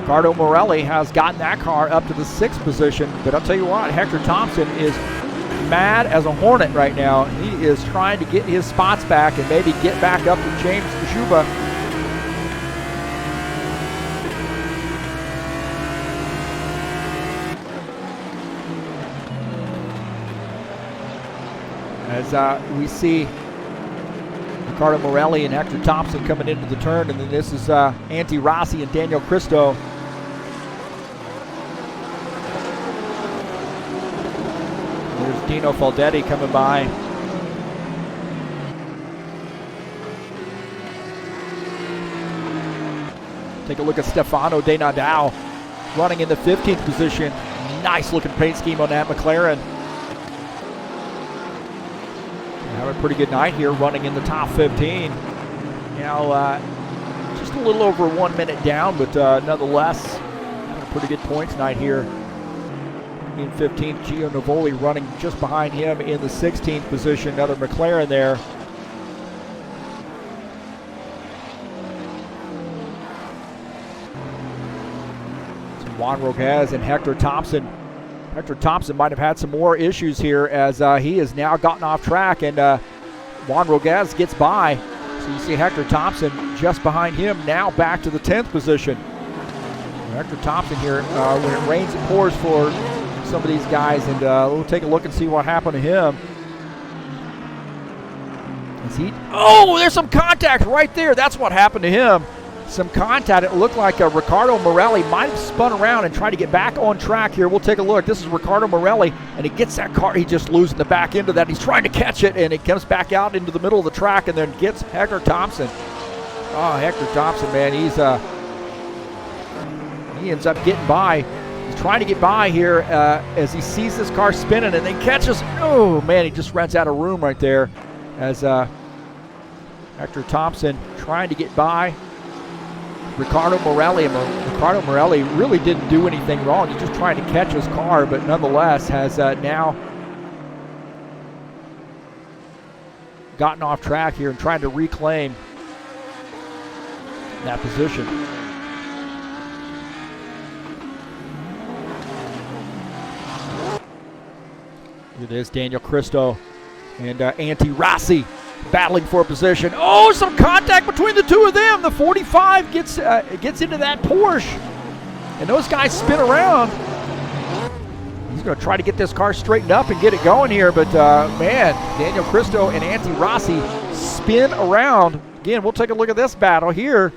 [SPEAKER 1] Ricardo Morelli has gotten that car up to the 6th position, but I'll tell you what, Hector Thompson is mad as a hornet right now. He is trying to get his spots back and maybe get back up to James Zuba. As we see Ricardo Morelli and Hector Thompson coming into the turn, and then this is Antti Rossi and Daniel Cristo. There's Dino Faldetti coming by. Take a look at Stefano De Nadal running in the 15th position. Nice looking paint scheme on that McLaren. Having a pretty good night here, running in the top 15. Now, just a little over 1 minute down, but nonetheless, having a pretty good points night here. In 15th, Gio Navoli running just behind him in the 16th position. Another McLaren there. So Juan Roquez and Hector Thompson. Hector Thompson might have had some more issues here as he has now gotten off track, and Juan Roquez gets by. So you see Hector Thompson just behind him, now back to the 10th position. Hector Thompson here, when it rains, it pours for some of these guys, and we'll take a look and see what happened to him. There's some contact right there. That's what happened to him. Some contact. It looked like Ricardo Morelli might have spun around and tried to get back on track here. We'll take a look. This is Ricardo Morelli, and he gets that car. He just loses the back end of that. He's trying to catch it, and it comes back out into the middle of the track and then gets Hector Thompson. Oh, Hector Thompson, man, he ends up getting by He's trying to get by here as he sees this car spinning and then catches. Oh, man, he just runs out of room right there as Hector Thompson trying to get by Riccardo Morelli. Riccardo Morelli really didn't do anything wrong. He's just trying to catch his car, but nonetheless has now gotten off track here and trying to reclaim that position. Look at this, Daniel Cristo and Antti Rossi battling for a position. Oh, some contact between the two of them. The 45 gets into that Porsche, and those guys spin around. He's going to try to get this car straightened up and get it going here, but man, Daniel Cristo and Antti Rossi spin around. Again, we'll take a look at this battle here.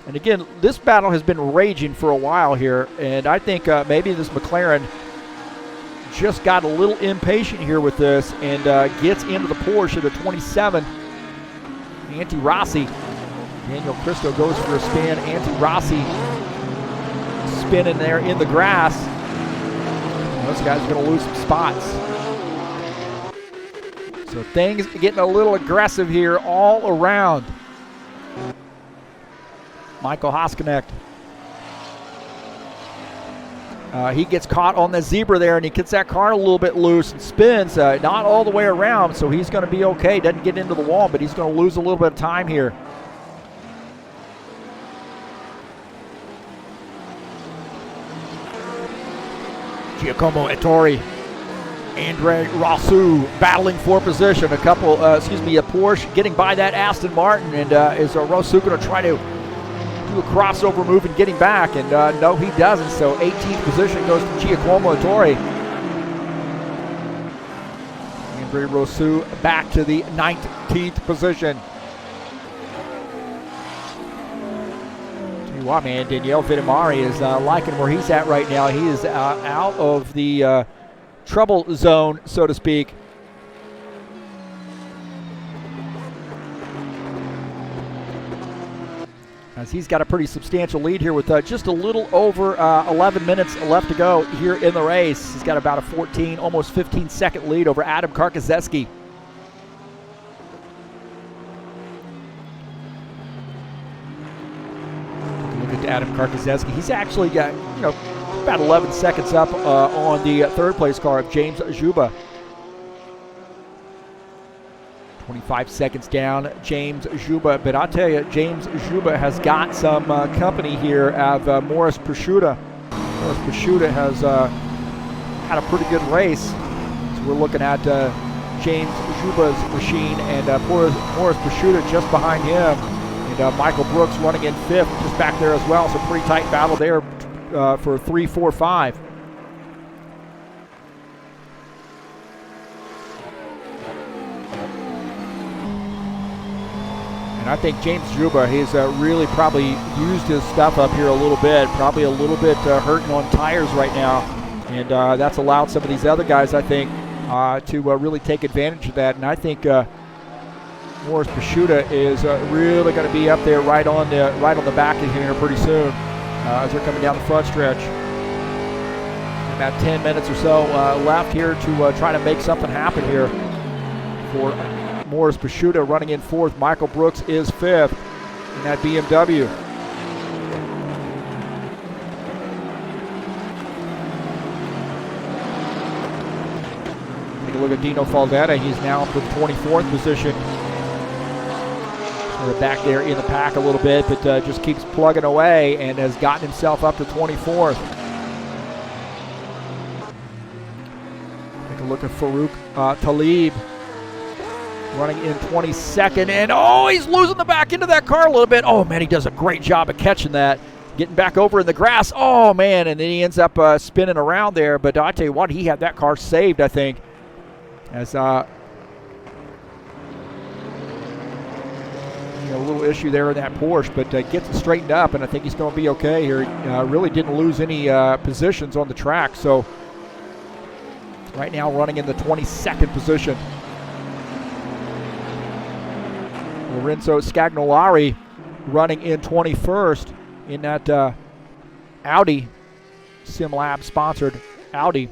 [SPEAKER 1] And again, this battle has been raging for a while here, and I think maybe this McLaren just got a little impatient here with this and gets into the Porsche at the 27. Antti Rossi. Daniel Cristo goes for a spin. Antti Rossi spinning there in the grass. And those guys are going to lose some spots. So things getting a little aggressive here all around. Michael Hasknecht. He gets caught on the zebra there, and he gets that car a little bit loose and spins, not all the way around, so he's going to be okay. Doesn't get into the wall, but he's going to lose a little bit of time here. Giacomo Ettore, Andre Rousseau battling for position. A Porsche getting by that Aston Martin, and is Rousseau going to try to do a crossover move and getting back, and no, he doesn't. So 18th position goes to Giacomo Ettore. Andre Rousseau back to the 19th position. Tell you what, man, Daniele Vittimari is liking where he's at right now. He is out of the trouble zone, so to speak. As he's got a pretty substantial lead here with just a little over 11 minutes left to go here in the race. He's got about a 14, almost 15-second lead over Adam Karkazeski. Look at Adam Karkazeski. He's actually got about 11 seconds up on the third place car of James Juba. 25 seconds down, James Juba. But I'll tell you, James Juba has got some company here of Morris Prosciutta. Morris Prosciutta has had a pretty good race. So we're looking at James Juba's machine, and Morris Prosciutta just behind him. And Michael Brooks running in fifth, just back there as well. So pretty tight battle there for 3, 4, 5. And I think James Juba, he's really probably used his stuff up here a little bit, probably a little bit hurting on tires right now. And that's allowed some of these other guys, I think, to really take advantage of that. And I think Morris Prosciutta is really going to be up there right on the back of here pretty soon as they're coming down the front stretch. About 10 minutes or so left here to try to make something happen here for Morris Prosciutta running in fourth. Michael Brooks is fifth in that BMW. Take a look at Dino Faldetta. He's now up to the 24th position. Sort of back there in the pack a little bit, but just keeps plugging away and has gotten himself up to 24th. Take a look at Farouk Talib. Running in 22nd, and oh, he's losing the back into that car a little bit. Oh, man, he does a great job of catching that. Getting back over in the grass. Oh, man, and then he ends up spinning around there. But I tell you what, he had that car saved, I think. As a little issue there in that Porsche, but gets it straightened up, and I think he's going to be okay here. Really didn't lose any positions on the track. So right now running in the 22nd position. Lorenzo Scagnolari running in 21st in that Audi SimLab sponsored Audi.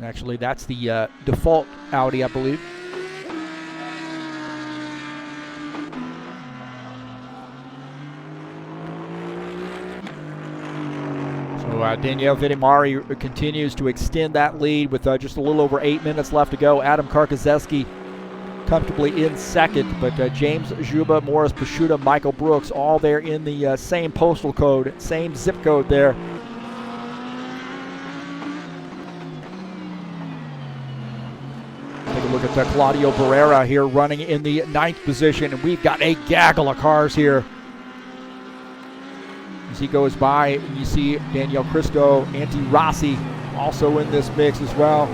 [SPEAKER 1] Actually, that's the default Audi, I believe. So Daniele Vittimari continues to extend that lead with just a little over 8 minutes left to go. Adam Karkazeski comfortably in second, but James Juba, Morris Pasciuta, Michael Brooks, all there in the same postal code, same zip code there. Take a look at Claudio Barrera here running in the 9th position, and we've got a gaggle of cars here. As he goes by, you see Daniel Cristo, Antti Rossi also in this mix as well.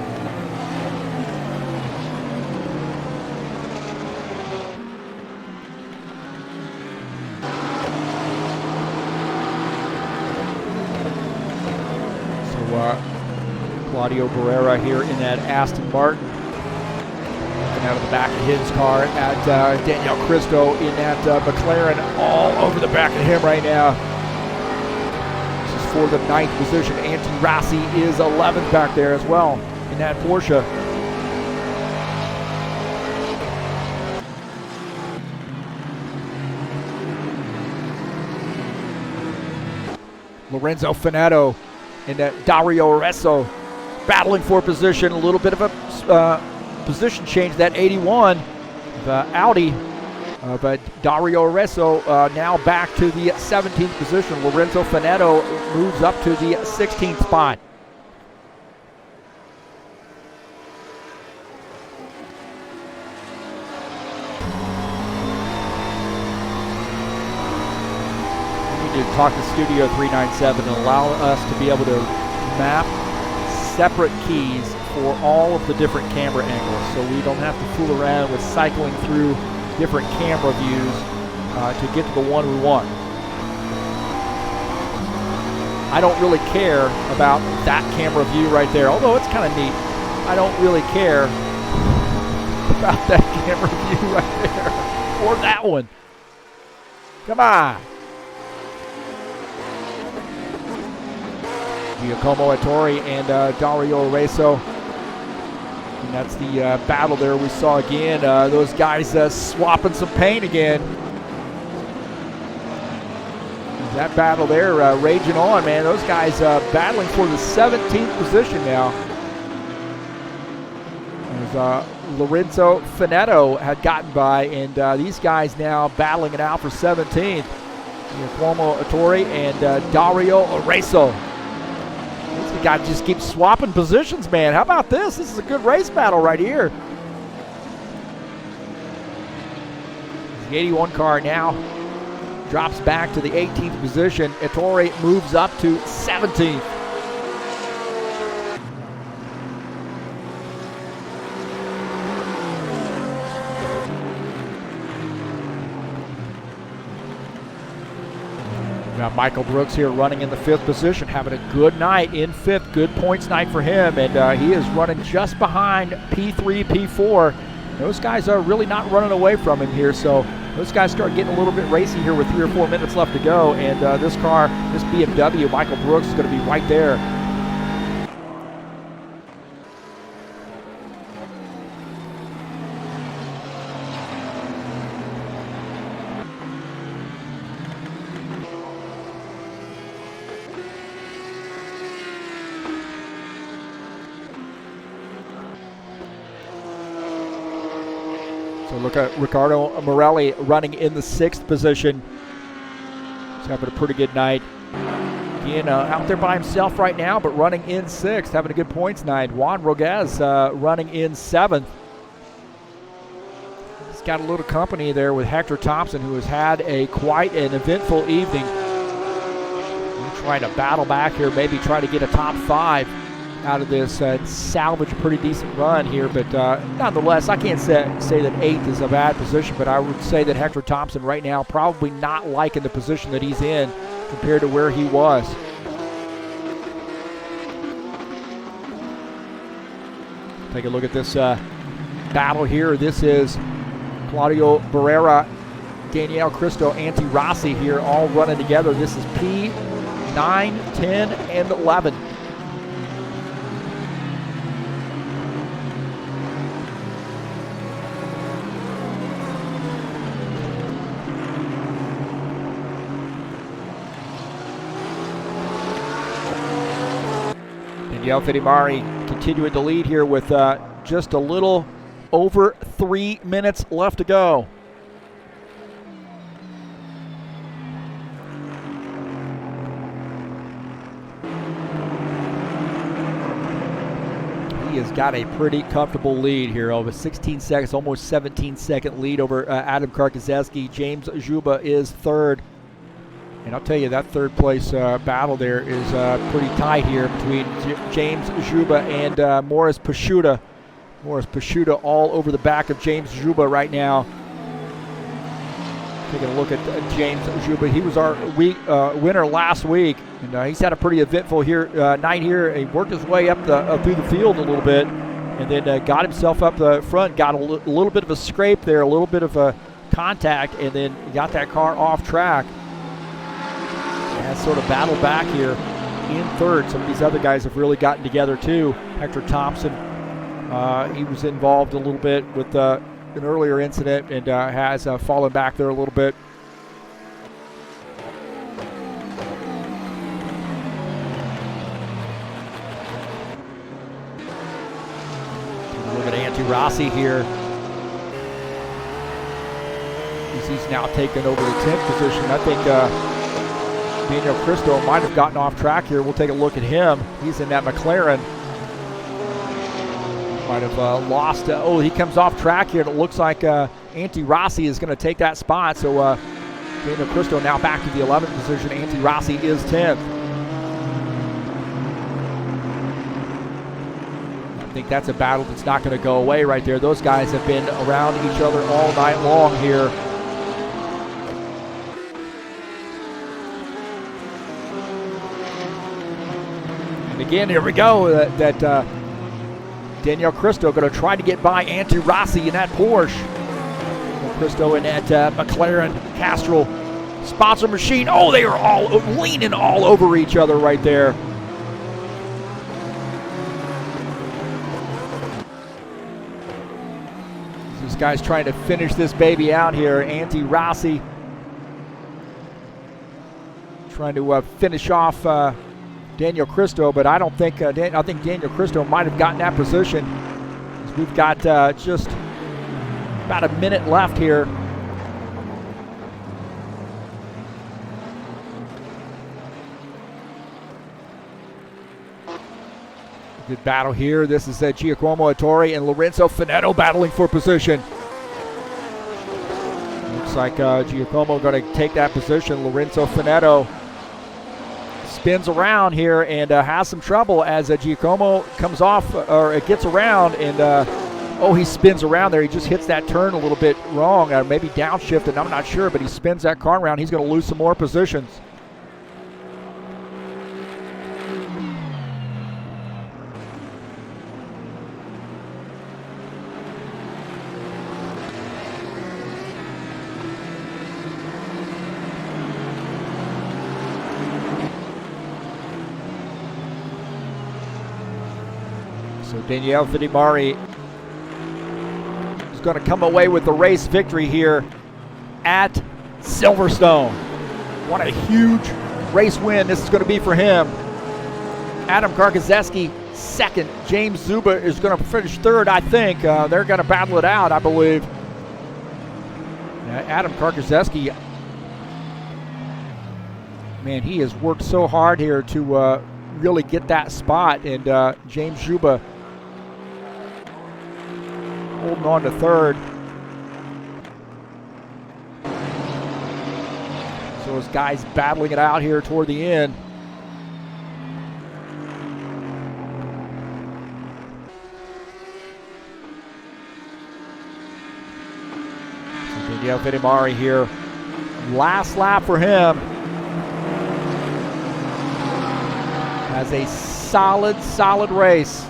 [SPEAKER 1] Claudio Barrera here in that Aston Martin. Looking out of the back of his car at Daniel Cristo in that McLaren, all over the back of him right now. This is for the 9th position. Antti Rossi is 11th back there as well in that Porsche. Lorenzo Finetto and Dario Arezzo battling for position. A little bit of a position change. That 81, the Audi of Dario Arezzo now back to the 17th position. Lorenzo Finetto moves up to the 16th spot. To talk to Studio 397 and allow us to be able to map separate keys for all of the different camera angles, so we don't have to fool around with cycling through different camera views to get to the one we want. I don't really care about that camera view right there, although it's kind of neat. I don't really care about that camera view right there, or that one. Come on. Giacomo Ettore and Dario Arezzo. And that's the battle there we saw again. Those guys swapping some paint again. That battle there raging on, man. Those guys battling for the 17th position now. As Lorenzo Finetto had gotten by, and these guys now battling it out for 17th. Giacomo Ettore and Dario Arezzo. These guys just keep swapping positions, man. How about this? This is a good race battle right here. The 81 car now drops back to the 18th position. Ettore moves up to 17th. Got Michael Brooks here running in the 5th position, having a good night in 5th. Good points night for him, and he is running just behind P3, P4. Those guys are really not running away from him here, so those guys start getting a little bit racy here with 3 or 4 minutes left to go, and this car, this BMW, Michael Brooks, is going to be right there. So look at Riccardo Morelli running in the 6th position. He's having a pretty good night. Again, out there by himself right now, but running in 6th, having a good points night. Juan Roguez running in 7th. He's got a little company there with Hector Thompson, who has had quite an eventful evening. We're trying to battle back here, maybe try to get a top 5 out of this, salvage a pretty decent run here, but nonetheless, I can't say that 8th is a bad position, but I would say that Hector Thompson right now probably not liking the position that he's in compared to where he was. Take a look at this battle here. This is Claudio Barrera Daniele Cristo, Antti Rossi here all running together. This is P9, 10, and 11. Daniele Fedimari continuing to lead here with just a little over 3 minutes left to go. He has got a pretty comfortable lead here, over 16 seconds, almost 17-second lead over Adam Karkoszewski. James Juba is third. And I'll tell you, that third place battle there is pretty tight here between James Juba and Morris Pasciuta. Morris Pasciuta all over the back of James Juba right now. Taking a look at James Juba. He was our winner last week, and he's had a pretty eventful night here. He worked his way up through the field a little bit, and then got himself up the front, got a little bit of a scrape there, a little bit of a contact, and then got that car off track. And sort of battled back here in third. Some of these other guys have really gotten together too. Hector Thompson, he was involved a little bit with an earlier incident and has fallen back there a little bit. Look at Antti Rossi here. He's now taken over the 10th position. I think Daniele Cristo might have gotten off track here. We'll take a look at him. He's in that McLaren. Might have lost. He comes off track here, and it looks like Antti Rossi is going to take that spot. So Daniele Cristo now back to the 11th position. Antti Rossi is 10th. I think that's a battle that's not going to go away right there. Those guys have been around each other all night long here. And again, here we go. Daniele Cristo going to try to get by Antti Rossi in that Porsche. Cristo in that McLaren Castrol sponsor machine. Oh, they are all leaning all over each other right there. This guy's trying to finish this baby out here. Antti Rossi trying to finish off Daniele Cristo, but I don't think I think Daniele Cristo might have gotten that position. We've got just about a minute left here. Good battle here. This is Giacomo Ettore and Lorenzo Finetto battling for position. Looks like Giacomo going to take that position. Lorenzo Finetto spins around here and has some trouble as Giacomo comes off or gets around, and he spins around there. He just hits that turn a little bit wrong, maybe downshifted, I'm not sure, but he spins that car around. He's going to lose some more positions. So Daniele Fedimari is going to come away with the race victory here at Silverstone. What a huge race win this is going to be for him. Adam Karkoszewski second. James Juba is going to finish third, I think. They're going to battle it out, I believe. Adam Karkoszewski, man, he has worked so hard here to really get that spot, and James Juba holding on to third. So those guys battling it out here toward the end. So Daniele Fedimari here. Last lap for him. Has a solid race.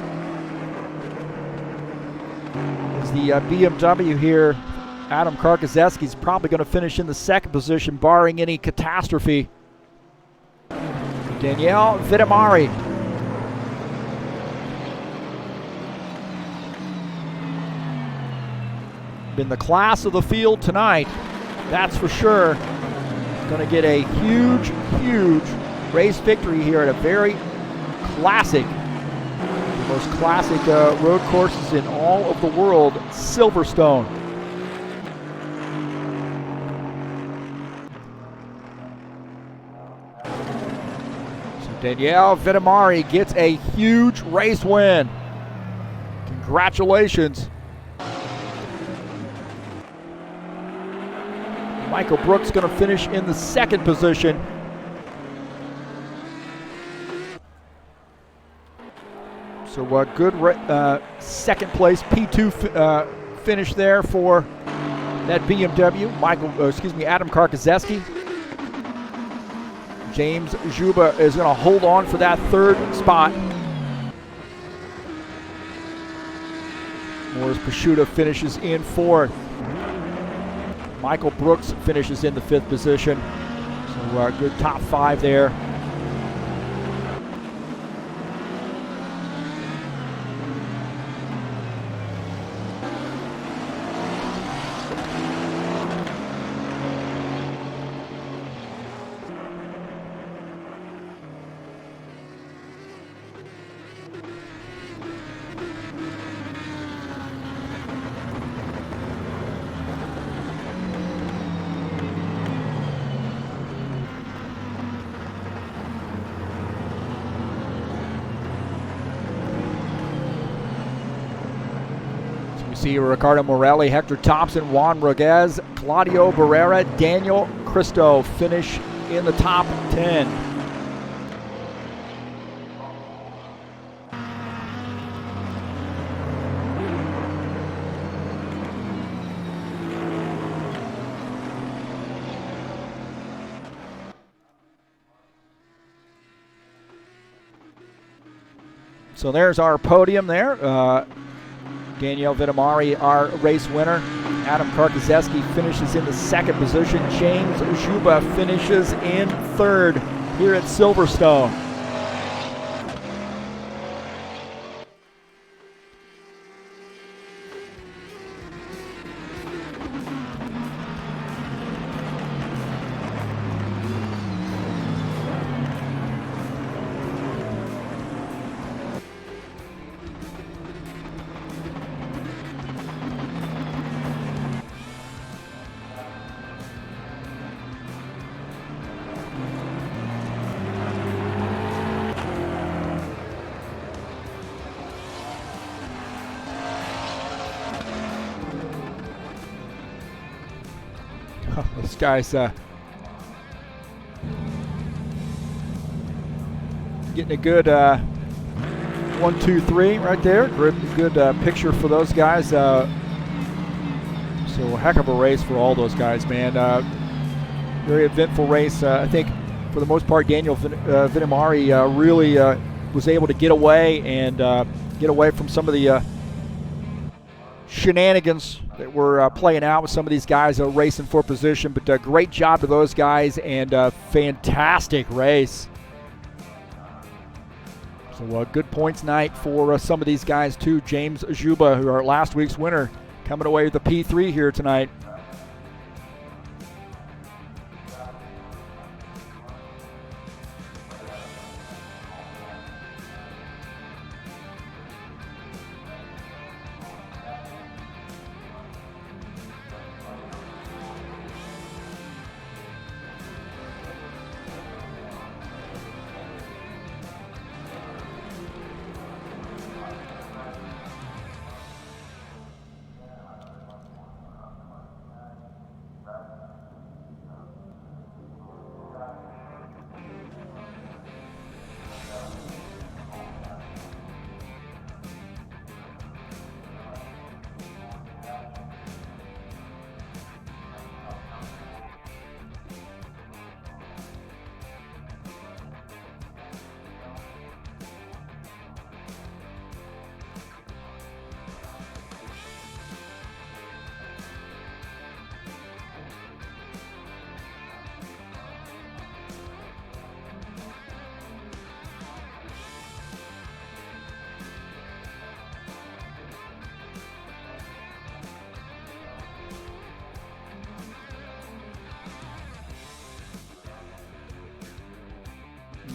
[SPEAKER 1] As the BMW here Adam Karkoszewski's probably going to finish in the second position, barring any catastrophe. Danielle Vitamari. Been the class of the field tonight, that's for sure. Going to get a huge, huge race victory here at a very classic, the most classic road courses in all of the world, Silverstone. Danielle Vitamari gets a huge race win. Congratulations. Michael Brooks going to finish in the second position. So a good second place P2 finish there for that BMW. Adam Karkoszewski. James Juba is going to hold on for that third spot. Morris Pasciuta finishes in fourth. Michael Brooks finishes in the fifth position. So good top five there. See Ricardo Morelli, Hector Thompson, Juan Rodriguez, Claudio Barrera, Daniel Cristo finish in the top 10. So there's our podium there. Danielle Vitamari, our race winner. Adam Karkoszewski finishes in the second position. James Juba finishes in third here at Silverstone. This guy's getting a good 1, 2, 3 right there. Good picture for those guys. So a heck of a race for all those guys, man. Very eventful race. I think for the most part, Daniel Vitamari really was able to get away from some of the shenanigans that were playing out with some of these guys racing for position. But great job to those guys, and fantastic race. So good points night for some of these guys too. James Juba, who are last week's winner, coming away with the P3 here tonight.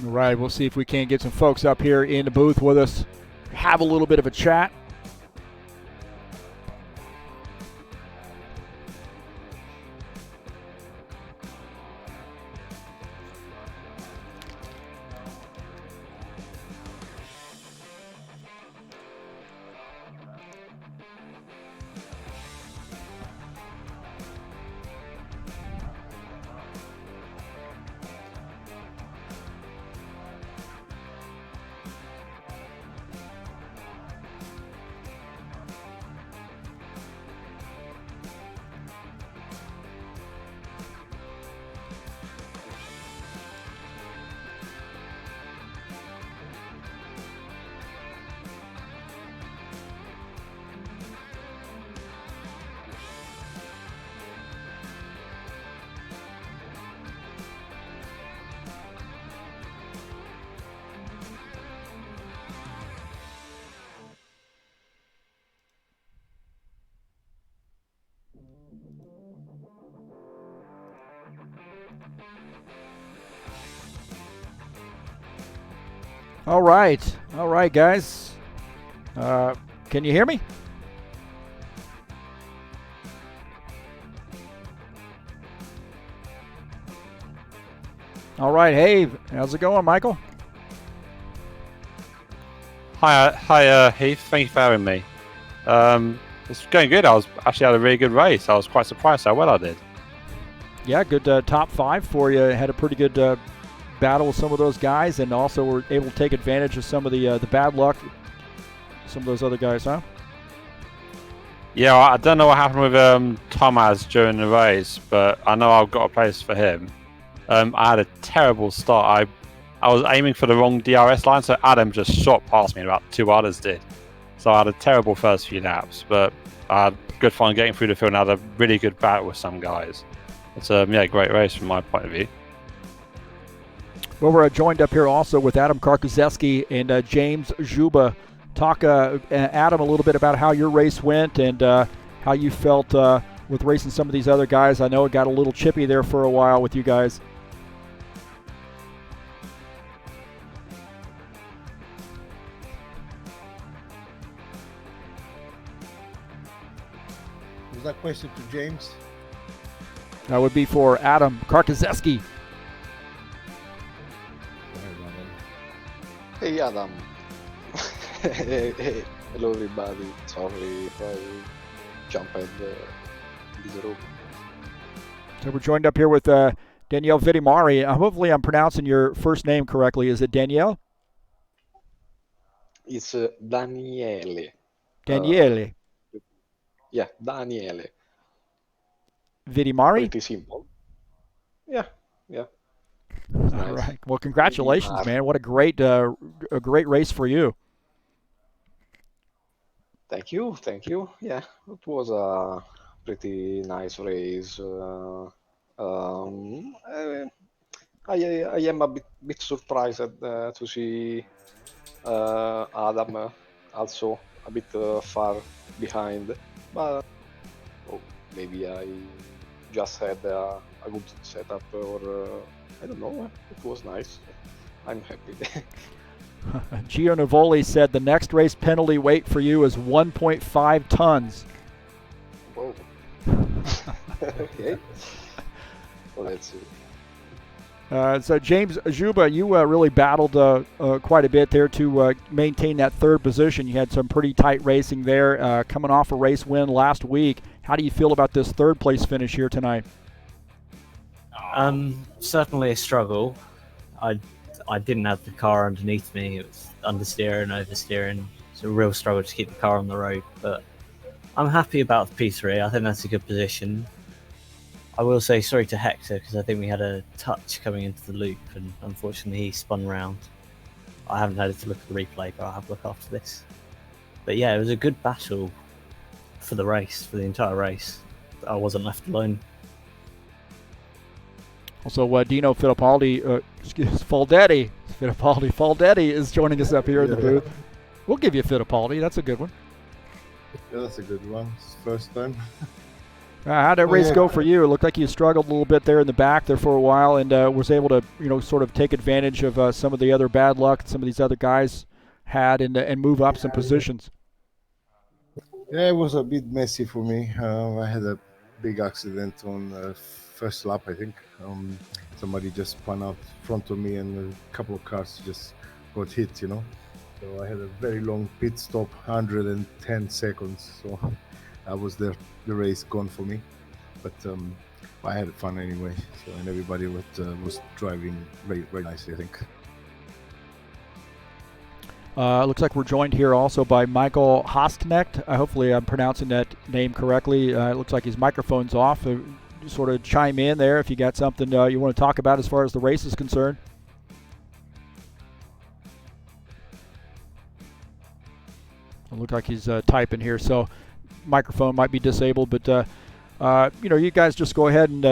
[SPEAKER 1] All right, we'll see if we can get some folks up here in the booth with us, have a little bit of a chat. All right, guys. Can you hear me? All right, hey, how's it going, Michael?
[SPEAKER 3] Hi, Heath. Thank you for having me. It's going good. I was actually had a really good race. I was quite surprised how well I did.
[SPEAKER 1] Yeah, good top 5 for you. Had a pretty good battle with some of those guys, and also were able to take advantage of some of the bad luck. Some of those other guys, huh?
[SPEAKER 3] Yeah, I don't know what happened with Thomas during the race, but I know I've got a place for him. I had a terrible start. I was aiming for the wrong DRS line, so Adam just shot past me, and about 2 others did. So I had a terrible first few laps, but I had good fun getting through the field and had a really good battle with some guys. It's a great race from my point of view.
[SPEAKER 1] Well, we're joined up here also with Adam Karkozeski and James Juba. Talk, Adam, a little bit about how your race went and how you felt with racing some of these other guys. I know it got a little chippy there for a while with you guys.
[SPEAKER 4] Was that question to James?
[SPEAKER 1] That would be for Adam Karkozeski.
[SPEAKER 5] Hey Adam. Hello everybody. Sorry if I jump in this room.
[SPEAKER 1] So we're joined up here with Danielle Vidimari. Hopefully I'm pronouncing your first name correctly. Is it Danielle?
[SPEAKER 5] It's Daniele.
[SPEAKER 1] Daniele.
[SPEAKER 5] Yeah, Daniele.
[SPEAKER 1] Vidimari?
[SPEAKER 5] Pretty simple. Yeah.
[SPEAKER 1] All right. Well, congratulations, man. What a great race for you.
[SPEAKER 5] Thank you. Yeah, it was a pretty nice race. I am a bit surprised to see Adam also a bit far behind, but maybe I just had a good setup, or I don't know. It was nice. I'm happy.
[SPEAKER 1] Gio Navoli said the next race penalty weight for you is 1.5 tons.
[SPEAKER 5] Whoa. Okay. Well, let's see.
[SPEAKER 1] So James Juba, you really battled quite a bit there to maintain that third position. You had some pretty tight racing there, coming off a race win last week. How do you feel about this third place finish here tonight?
[SPEAKER 6] Certainly a struggle. I didn't have the car underneath me. It was understeer and oversteering. It's a real struggle to keep the car on the road, but I'm happy about the P3. I think that's a good position. I will say sorry to Hector because I think we had a touch coming into the loop and unfortunately he spun round. I haven't had to look at the replay, but I'll have a look after this. But yeah, it was a good battle for the race, for the entire race. I wasn't left alone.
[SPEAKER 1] Also, Dino Fittipaldi, Faldetti is joining us up here in the booth. We'll give you Fittipaldi. That's a good one.
[SPEAKER 4] Yeah, that's a good one. It's first time.
[SPEAKER 1] How'd that race
[SPEAKER 4] yeah.
[SPEAKER 1] go for you? It looked like you struggled a little bit there in the back there for a while, and was able to, sort of take advantage of some of the other bad luck some of these other guys had, and move up some positions.
[SPEAKER 4] Yeah, it was a bit messy for me. I had a big accident on first lap, I think. Somebody just spun out front of me, and a couple of cars just got hit. So I had a very long pit stop, 110 seconds. So I was there. The race gone for me, but I had fun anyway. So, and everybody was driving very, very nicely, I think.
[SPEAKER 1] Looks like we're joined here also by Michael Hostknecht. Hopefully I'm pronouncing that name correctly. It looks like his microphone's off. Sort of chime in there if you got something you want to talk about as far as the race is concerned. It looks like he's typing here, so microphone might be disabled, but you guys just go ahead and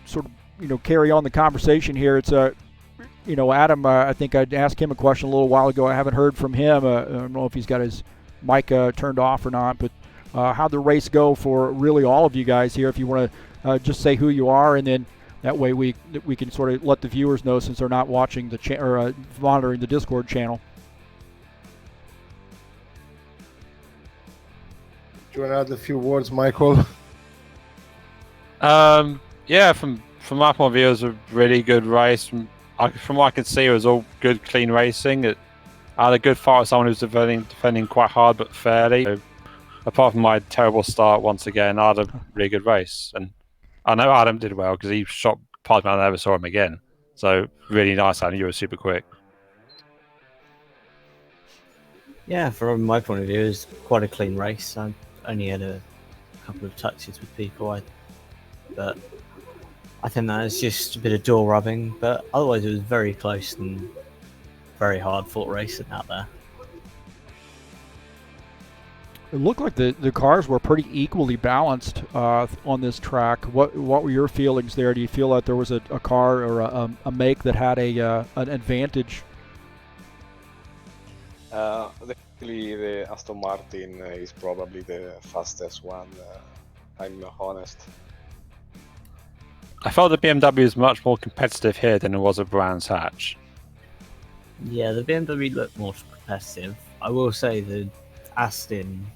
[SPEAKER 1] sort of carry on the conversation here. It's Adam, I think I'd asked him a question a little while ago. I haven't heard from him. I don't know if he's got his mic turned off or not, but how'd the race go for really all of you guys here? If you want to just say who you are, and then that way we can sort of let the viewers know, since they're not watching or monitoring the Discord channel.
[SPEAKER 4] Do you want to add a few words, Michael?
[SPEAKER 3] Yeah, from my point of view, it was a really good race. From what I could see, it was all good, clean racing. I had a good fight with someone who was defending quite hard but fairly. So, apart from my terrible start once again, I had a really good race. And I know Adam did well because he shot past me and I never saw him again. So really nice, Adam. You were super quick.
[SPEAKER 6] Yeah, from my point of view, it was quite a clean race. I only had a couple of touches with people, but I think that was just a bit of door rubbing. But otherwise, it was very close and very hard fought racing out there.
[SPEAKER 1] It looked like the cars were pretty equally balanced on this track. What were your feelings there? Do you feel like there was a car or a make that had an advantage?
[SPEAKER 5] Definitely the Aston Martin is probably the fastest one. I'm honest.
[SPEAKER 3] I felt the BMW is much more competitive here than it was at Brands Hatch.
[SPEAKER 6] Yeah, the BMW looked more competitive. I will say the Aston,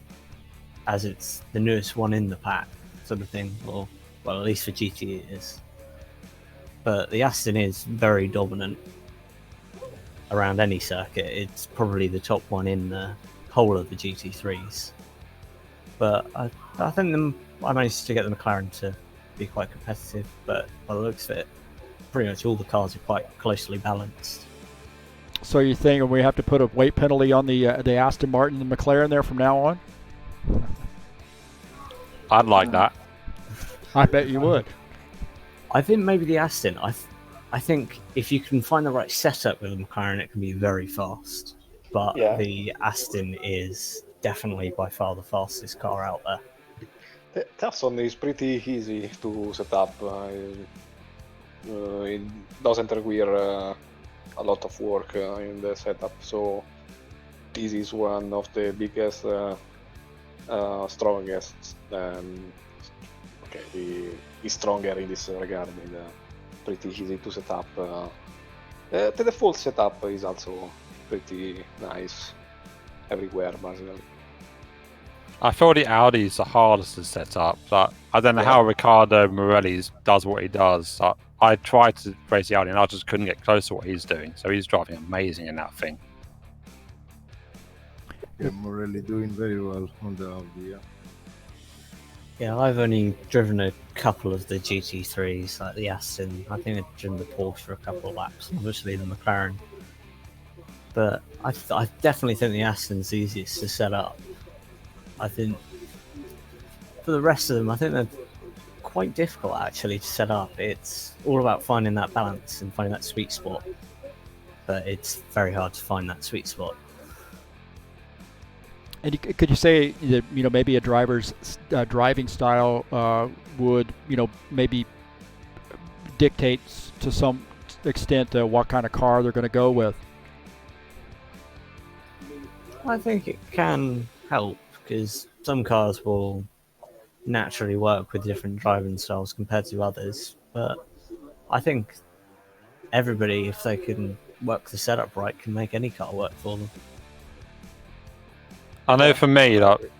[SPEAKER 6] as it's the newest one in the pack, sort of thing, or well, at least for GT it is. But the Aston is very dominant around any circuit. It's probably the top one in the whole of the GT3s. But I think I managed to get the McLaren to be quite competitive, but by the looks of it, pretty much all the cars are quite closely balanced.
[SPEAKER 1] So you think we have to put a weight penalty on the Aston Martin and the McLaren there from now on?
[SPEAKER 3] I'd like that.
[SPEAKER 1] I bet you would.
[SPEAKER 6] I think maybe the Aston. I think if you can find the right setup with the McLaren, it can be very fast. But
[SPEAKER 5] Yeah.
[SPEAKER 6] the Aston is definitely by far the fastest car out there.
[SPEAKER 5] The Aston is pretty easy to set up. It doesn't require a lot of work in the setup, so this is one of the biggest, strongest. Is stronger in this regard. Pretty easy to set up. The default setup is also pretty nice everywhere, basically.
[SPEAKER 3] I feel the Audi is the hardest to set up. But I don't know how Riccardo Morelli does what he does. I tried to race the Audi and I just couldn't get close to what he's doing. So he's driving amazing in that thing.
[SPEAKER 4] Yeah, Morelli doing very well on the Audi.
[SPEAKER 6] Yeah, I've only driven a couple of the GT3s, like the Aston. I think I've driven the Porsche for a couple of laps, obviously the McLaren. But I definitely think the Aston's easiest to set up. I think for the rest of them, I think they're quite difficult actually to set up. It's all about finding that balance and finding that sweet spot. But it's very hard to find that sweet spot.
[SPEAKER 1] And could you say that maybe a driver's driving style would maybe dictate to some extent what kind of car they're going to go with?
[SPEAKER 6] I think it can help because some cars will naturally work with different driving styles compared to others. But I think everybody, if they can work the setup right, can make any car work for them.
[SPEAKER 3] I know for me, like,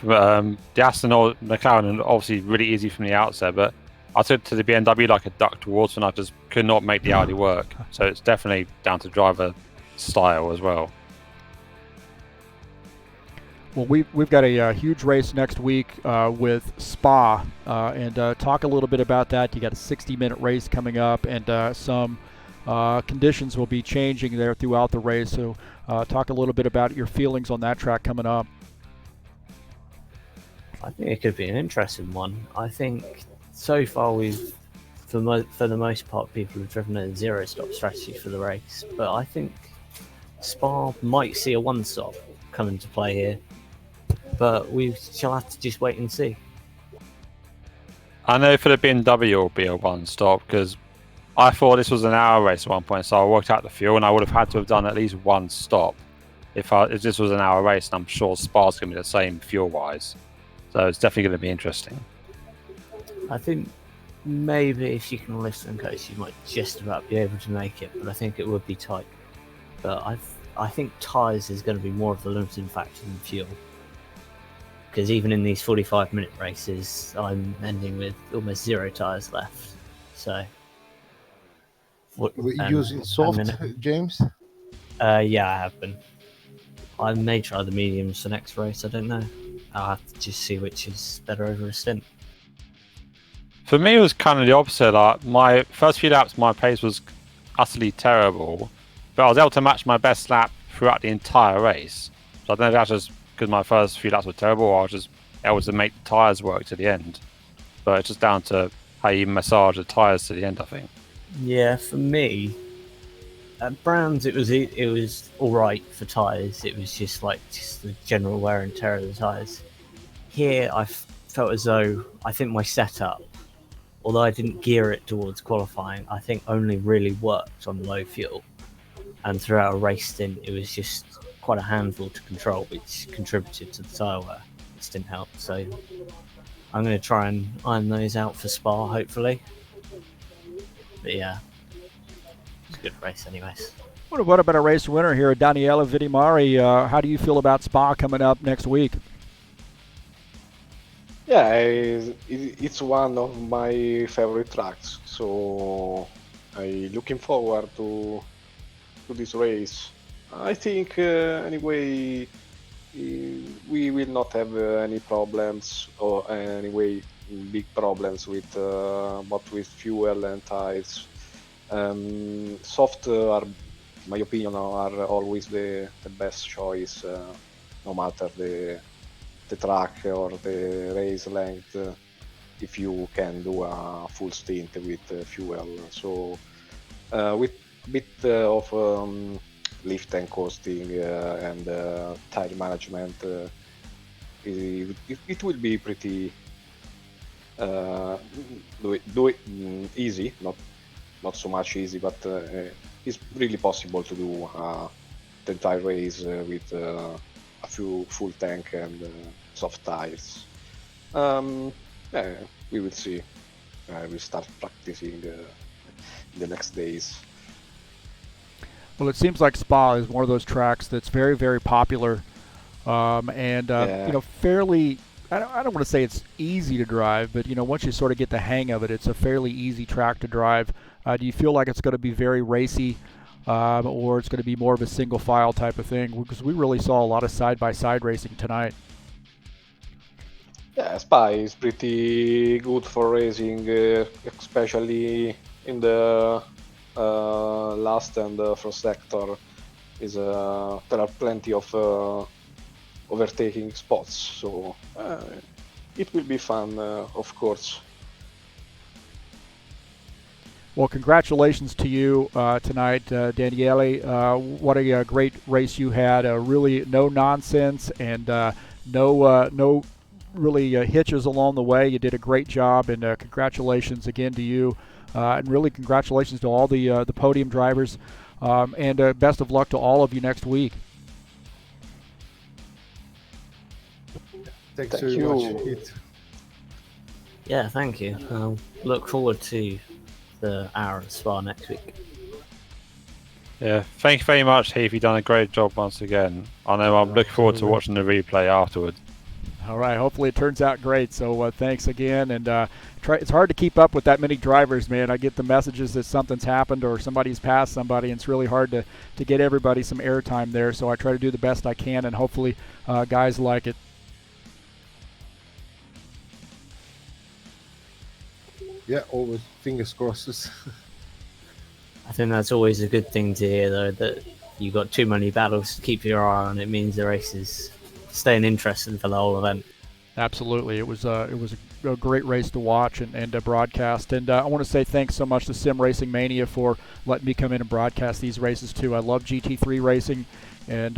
[SPEAKER 3] the Aston or McLaren are obviously really easy from the outset, but I took to the BMW like a duck towards, and I just could not make the Audi work. So it's definitely down to driver style as well.
[SPEAKER 1] Well, we've got a huge race next week with Spa, and talk a little bit about that. You got a 60-minute race coming up, and some conditions will be changing there throughout the race. So talk a little bit about your feelings on that track coming up.
[SPEAKER 6] I think it could be an interesting one. I think so far for the most part, people have driven a zero-stop strategy for the race. But I think Spa might see a one-stop come into play here. But we shall have to just wait and see.
[SPEAKER 3] I know for the BMW it'll be a one-stop, because I thought this was an hour race at one point, so I worked out the fuel, and I would have had to have done at least one stop if this was an hour race, and I'm sure Spa's going to be the same fuel-wise. So it's definitely going to be interesting.
[SPEAKER 6] I think maybe if you can lift and coast, you might just about be able to make it, but I think it would be tight. But I think tyres is going to be more of the limiting factor than fuel. Because even in these 45-minute races, I'm ending with almost zero tyres left. So...
[SPEAKER 4] using soft, James?
[SPEAKER 6] Yeah, I have been. I may try the mediums for next race, I don't know. I'll have to just see which is better over a stint.
[SPEAKER 3] For me, it was kind of the opposite. Like, my first few laps, my pace was utterly terrible, but I was able to match my best lap throughout the entire race. So I don't know if that's just because my first few laps were terrible, or I was just able to make the tyres work to the end. But it's just down to how you massage the tyres to the end, I think.
[SPEAKER 6] Yeah, for me, at Browns it was all right for tyres. It was just the general wear and tear of the tyres. Here, I felt as though I think my setup, although I didn't gear it towards qualifying, I think only really worked on low fuel. And throughout a race stint, it was just quite a handful to control, which contributed to the tyre wear, which didn't help. So I'm going to try and iron those out for Spa, hopefully. But yeah, it's a good race anyways.
[SPEAKER 1] What about a race winner here, Daniele Vidimari? How do you feel about Spa coming up next week?
[SPEAKER 5] Yeah, it's one of my favorite tracks, so I'm looking forward to this race. I think anyway we will not have any problems, or anyway big problems with both with fuel and tires. Soft are, in my opinion, are always the best choice, no matter the track or the race length, if you can do a full stint with fuel. So with a bit of lift and coasting and tire management, it will be pretty do it easy, not so much easy, but it's really possible to do the entire race with a few full tank and soft tires. Yeah, we will see. We'll start practicing in the next days.
[SPEAKER 1] Well, it seems like Spa is one of those tracks that's very, very popular, and fairly. I don't want to say it's easy to drive, but once you sort of get the hang of it, it's a fairly easy track to drive. Do you feel like it's going to be very racy, or it's going to be more of a single file type of thing? Because we really saw a lot of side-by-side racing tonight.
[SPEAKER 5] Yeah, Spa is pretty good for racing, especially in the last and first sector. There are plenty of overtaking spots, so it will be fun, of course.
[SPEAKER 1] Well, congratulations to you tonight, Daniele. What a great race you had. Really no nonsense and no really hitches along the way. You did a great job, and congratulations again to you. And really congratulations to all the podium drivers, and best of luck to all of you next week.
[SPEAKER 4] Thanks very much, Heath.
[SPEAKER 6] Yeah, thank you. Look forward to the hour at Spa next week.
[SPEAKER 3] Yeah, thank you very much, Heath. You've done a great job once again. I know I'm looking forward to watching the replay afterwards.
[SPEAKER 1] All right, hopefully it turns out great. So thanks again, and it's hard to keep up with that many drivers, man. I get the messages that something's happened or somebody's passed somebody, and it's really hard to get everybody some airtime there. So I try to do the best I can, and hopefully guys like it.
[SPEAKER 4] Yeah, always fingers crossed.
[SPEAKER 6] I think that's always a good thing to hear, though, that you got too many battles to keep your eye on. It means the race is staying interesting for the whole event.
[SPEAKER 1] Absolutely, it was a great race to watch and to broadcast. And I want to say thanks so much to Sim Racing Mania for letting me come in and broadcast these races too. I love GT3 racing, and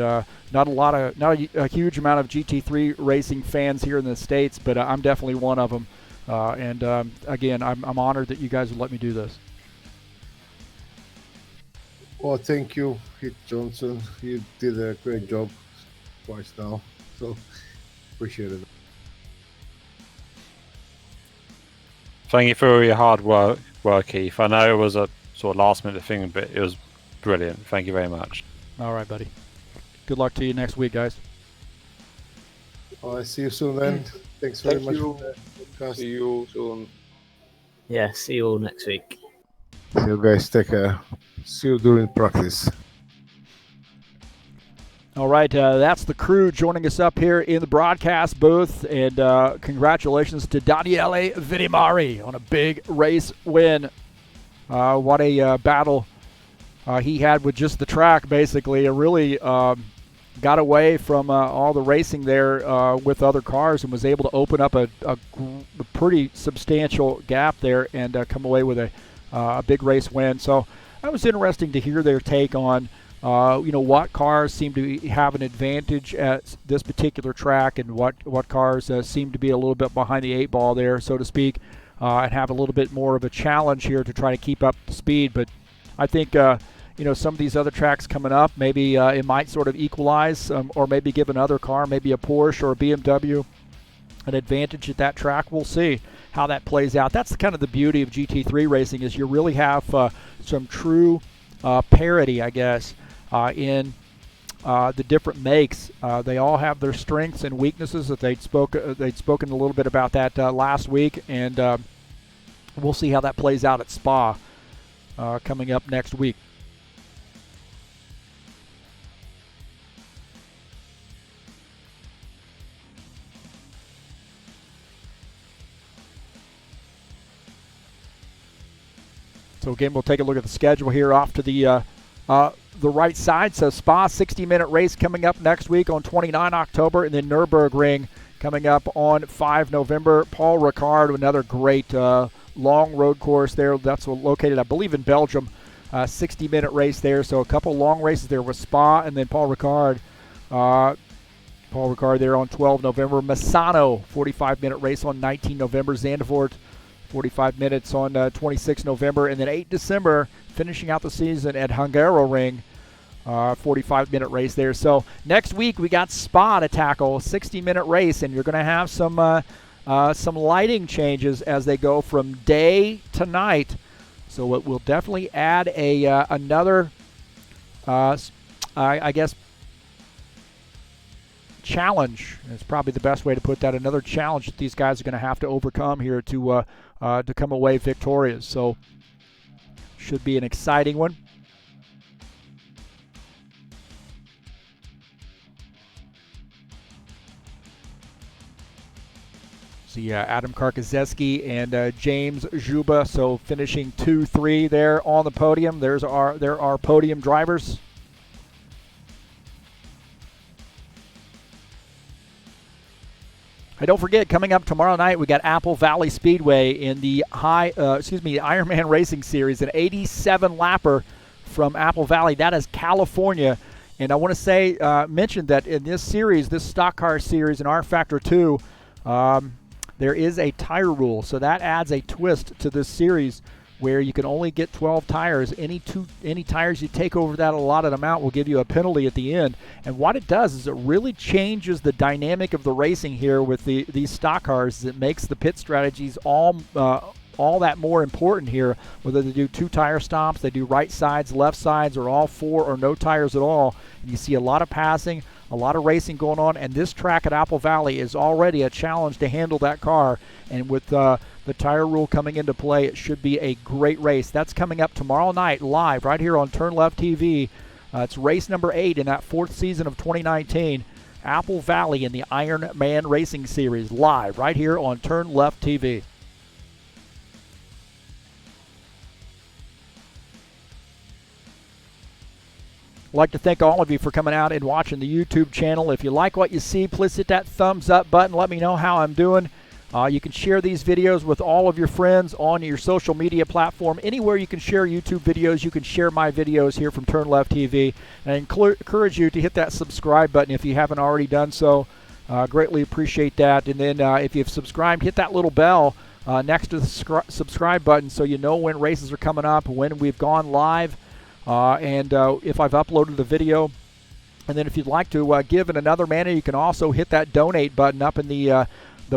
[SPEAKER 1] not a huge amount of GT3 racing fans here in the States, but I'm definitely one of them. Again, I'm honored that you guys would let me do this.
[SPEAKER 4] Well, thank you, Heath Johnson. You did a great job twice now, so appreciate it.
[SPEAKER 3] Thank you for all your hard work, Heath. I know it was a sort of last-minute thing, but it was brilliant. Thank you very much.
[SPEAKER 1] All right, buddy. Good luck to you next week, guys.
[SPEAKER 4] I'll see you soon then. Thanks very much for the podcast.
[SPEAKER 5] See you soon.
[SPEAKER 6] Yeah, see you all next week.
[SPEAKER 4] See you guys. Take care. See you during practice.
[SPEAKER 1] All right, that's the crew joining us up here in the broadcast booth, and congratulations to Daniele Vidimari on a big race win. What a battle he had with just the track, basically. It really got away from all the racing there with other cars and was able to open up a pretty substantial gap there and come away with a big race win. So that was interesting to hear their take on what cars seem to have an advantage at this particular track and what cars seem to be a little bit behind the eight ball there, so to speak, and have a little bit more of a challenge here to try to keep up the speed. But I think some of these other tracks coming up, maybe it might sort of equalize or maybe give another car, maybe a Porsche or a BMW, an advantage at that track. We'll see how that plays out. That's kind of the beauty of GT3 racing, is you really have some true parity, I guess, in the different makes. They all have their strengths and weaknesses. That they'd spoken a little bit about that last week, and we'll see how that plays out at Spa coming up next week. So again, we'll take a look at the schedule here off to the right side. So Spa, 60-minute race coming up next week on 29 October, and then Nürburgring coming up on 5 November. Paul Ricard, another great long road course there. That's located, I believe, in Belgium. 60-minute race there. So a couple long races there with Spa, and then Paul Ricard. Paul Ricard there on 12 November. Misano, 45-minute race on 19 November. Zandvoort, 45 minutes on 26 November, and then 8 December, finishing out the season at Hungaroring, 45-minute race there. So next week we got Spa to tackle, 60-minute race, and you're going to have some lighting changes as they go from day to night. So it will definitely add another, I guess, challenge. It's probably the best way to put that. Another challenge that these guys are going to have to overcome here to come away victorious. So should be an exciting one. See Adam Karkazeski and James Juba, so finishing 2-3 there on the podium. There are podium drivers. Hey, don't forget, coming up tomorrow night, we got Apple Valley Speedway in the Ironman Racing Series, an 87-lapper from Apple Valley. That is California. And I want to say, mention that in this series, this stock car series in rFactor 2, there is a tire rule. So that adds a twist to this series where you can only get 12 tires. Any tires you take over that allotted amount will give you a penalty at the end. And what it does is it really changes the dynamic of the racing here with these stock cars. It makes the pit strategies all that more important here, whether they do 2 tire stops, they do right sides, left sides, or all 4 or no tires at all. And you see a lot of passing, a lot of racing going on, and this track at Apple Valley is already a challenge to handle that car. And with the tire rule coming into play, it should be a great race. That's coming up tomorrow night live right here on TurnLeft TV. It's race number 8 in that 4th season of 2019. Apple Valley in the Iron Man Racing Series, live right here on TurnLeft TV. I'd like to thank all of you for coming out and watching the YouTube channel. If you like what you see, please hit that thumbs up button. Let me know how I'm doing. You can share these videos with all of your friends on your social media platform. Anywhere you can share YouTube videos, you can share my videos here from TurnLeft TV. And I encourage you to hit that subscribe button if you haven't already done so. Greatly appreciate that. And then if you've subscribed, hit that little bell next to the subscribe button so you know when races are coming up, when we've gone live, and if I've uploaded the video. And then if you'd like to give in another manner, you can also hit that donate button up in the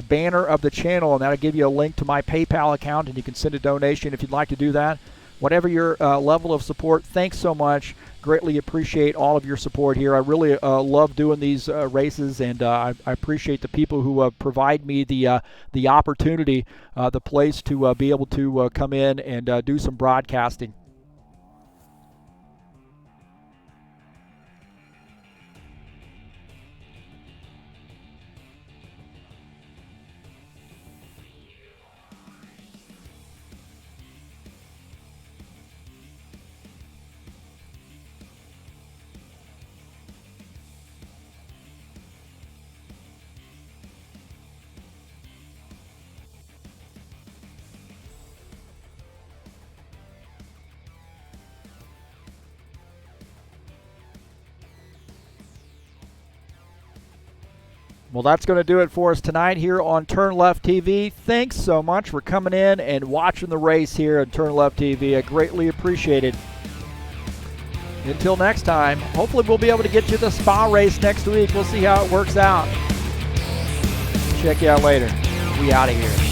[SPEAKER 1] banner of the channel, and that'll give you a link to my PayPal account, and you can send a donation if you'd like to do that. Whatever your level of support, thanks so much. Greatly appreciate all of your support here. I really love doing these races, and I appreciate the people who provide me the opportunity, the place to be able to come in and do some broadcasting. Well, that's going to do it for us tonight here on TurnLeft TV. Thanks so much for coming in and watching the race here on TurnLeft TV. I greatly appreciate it. Until next time, hopefully we'll be able to get you the Spa race next week. We'll see how it works out. Check you out later. We out of here.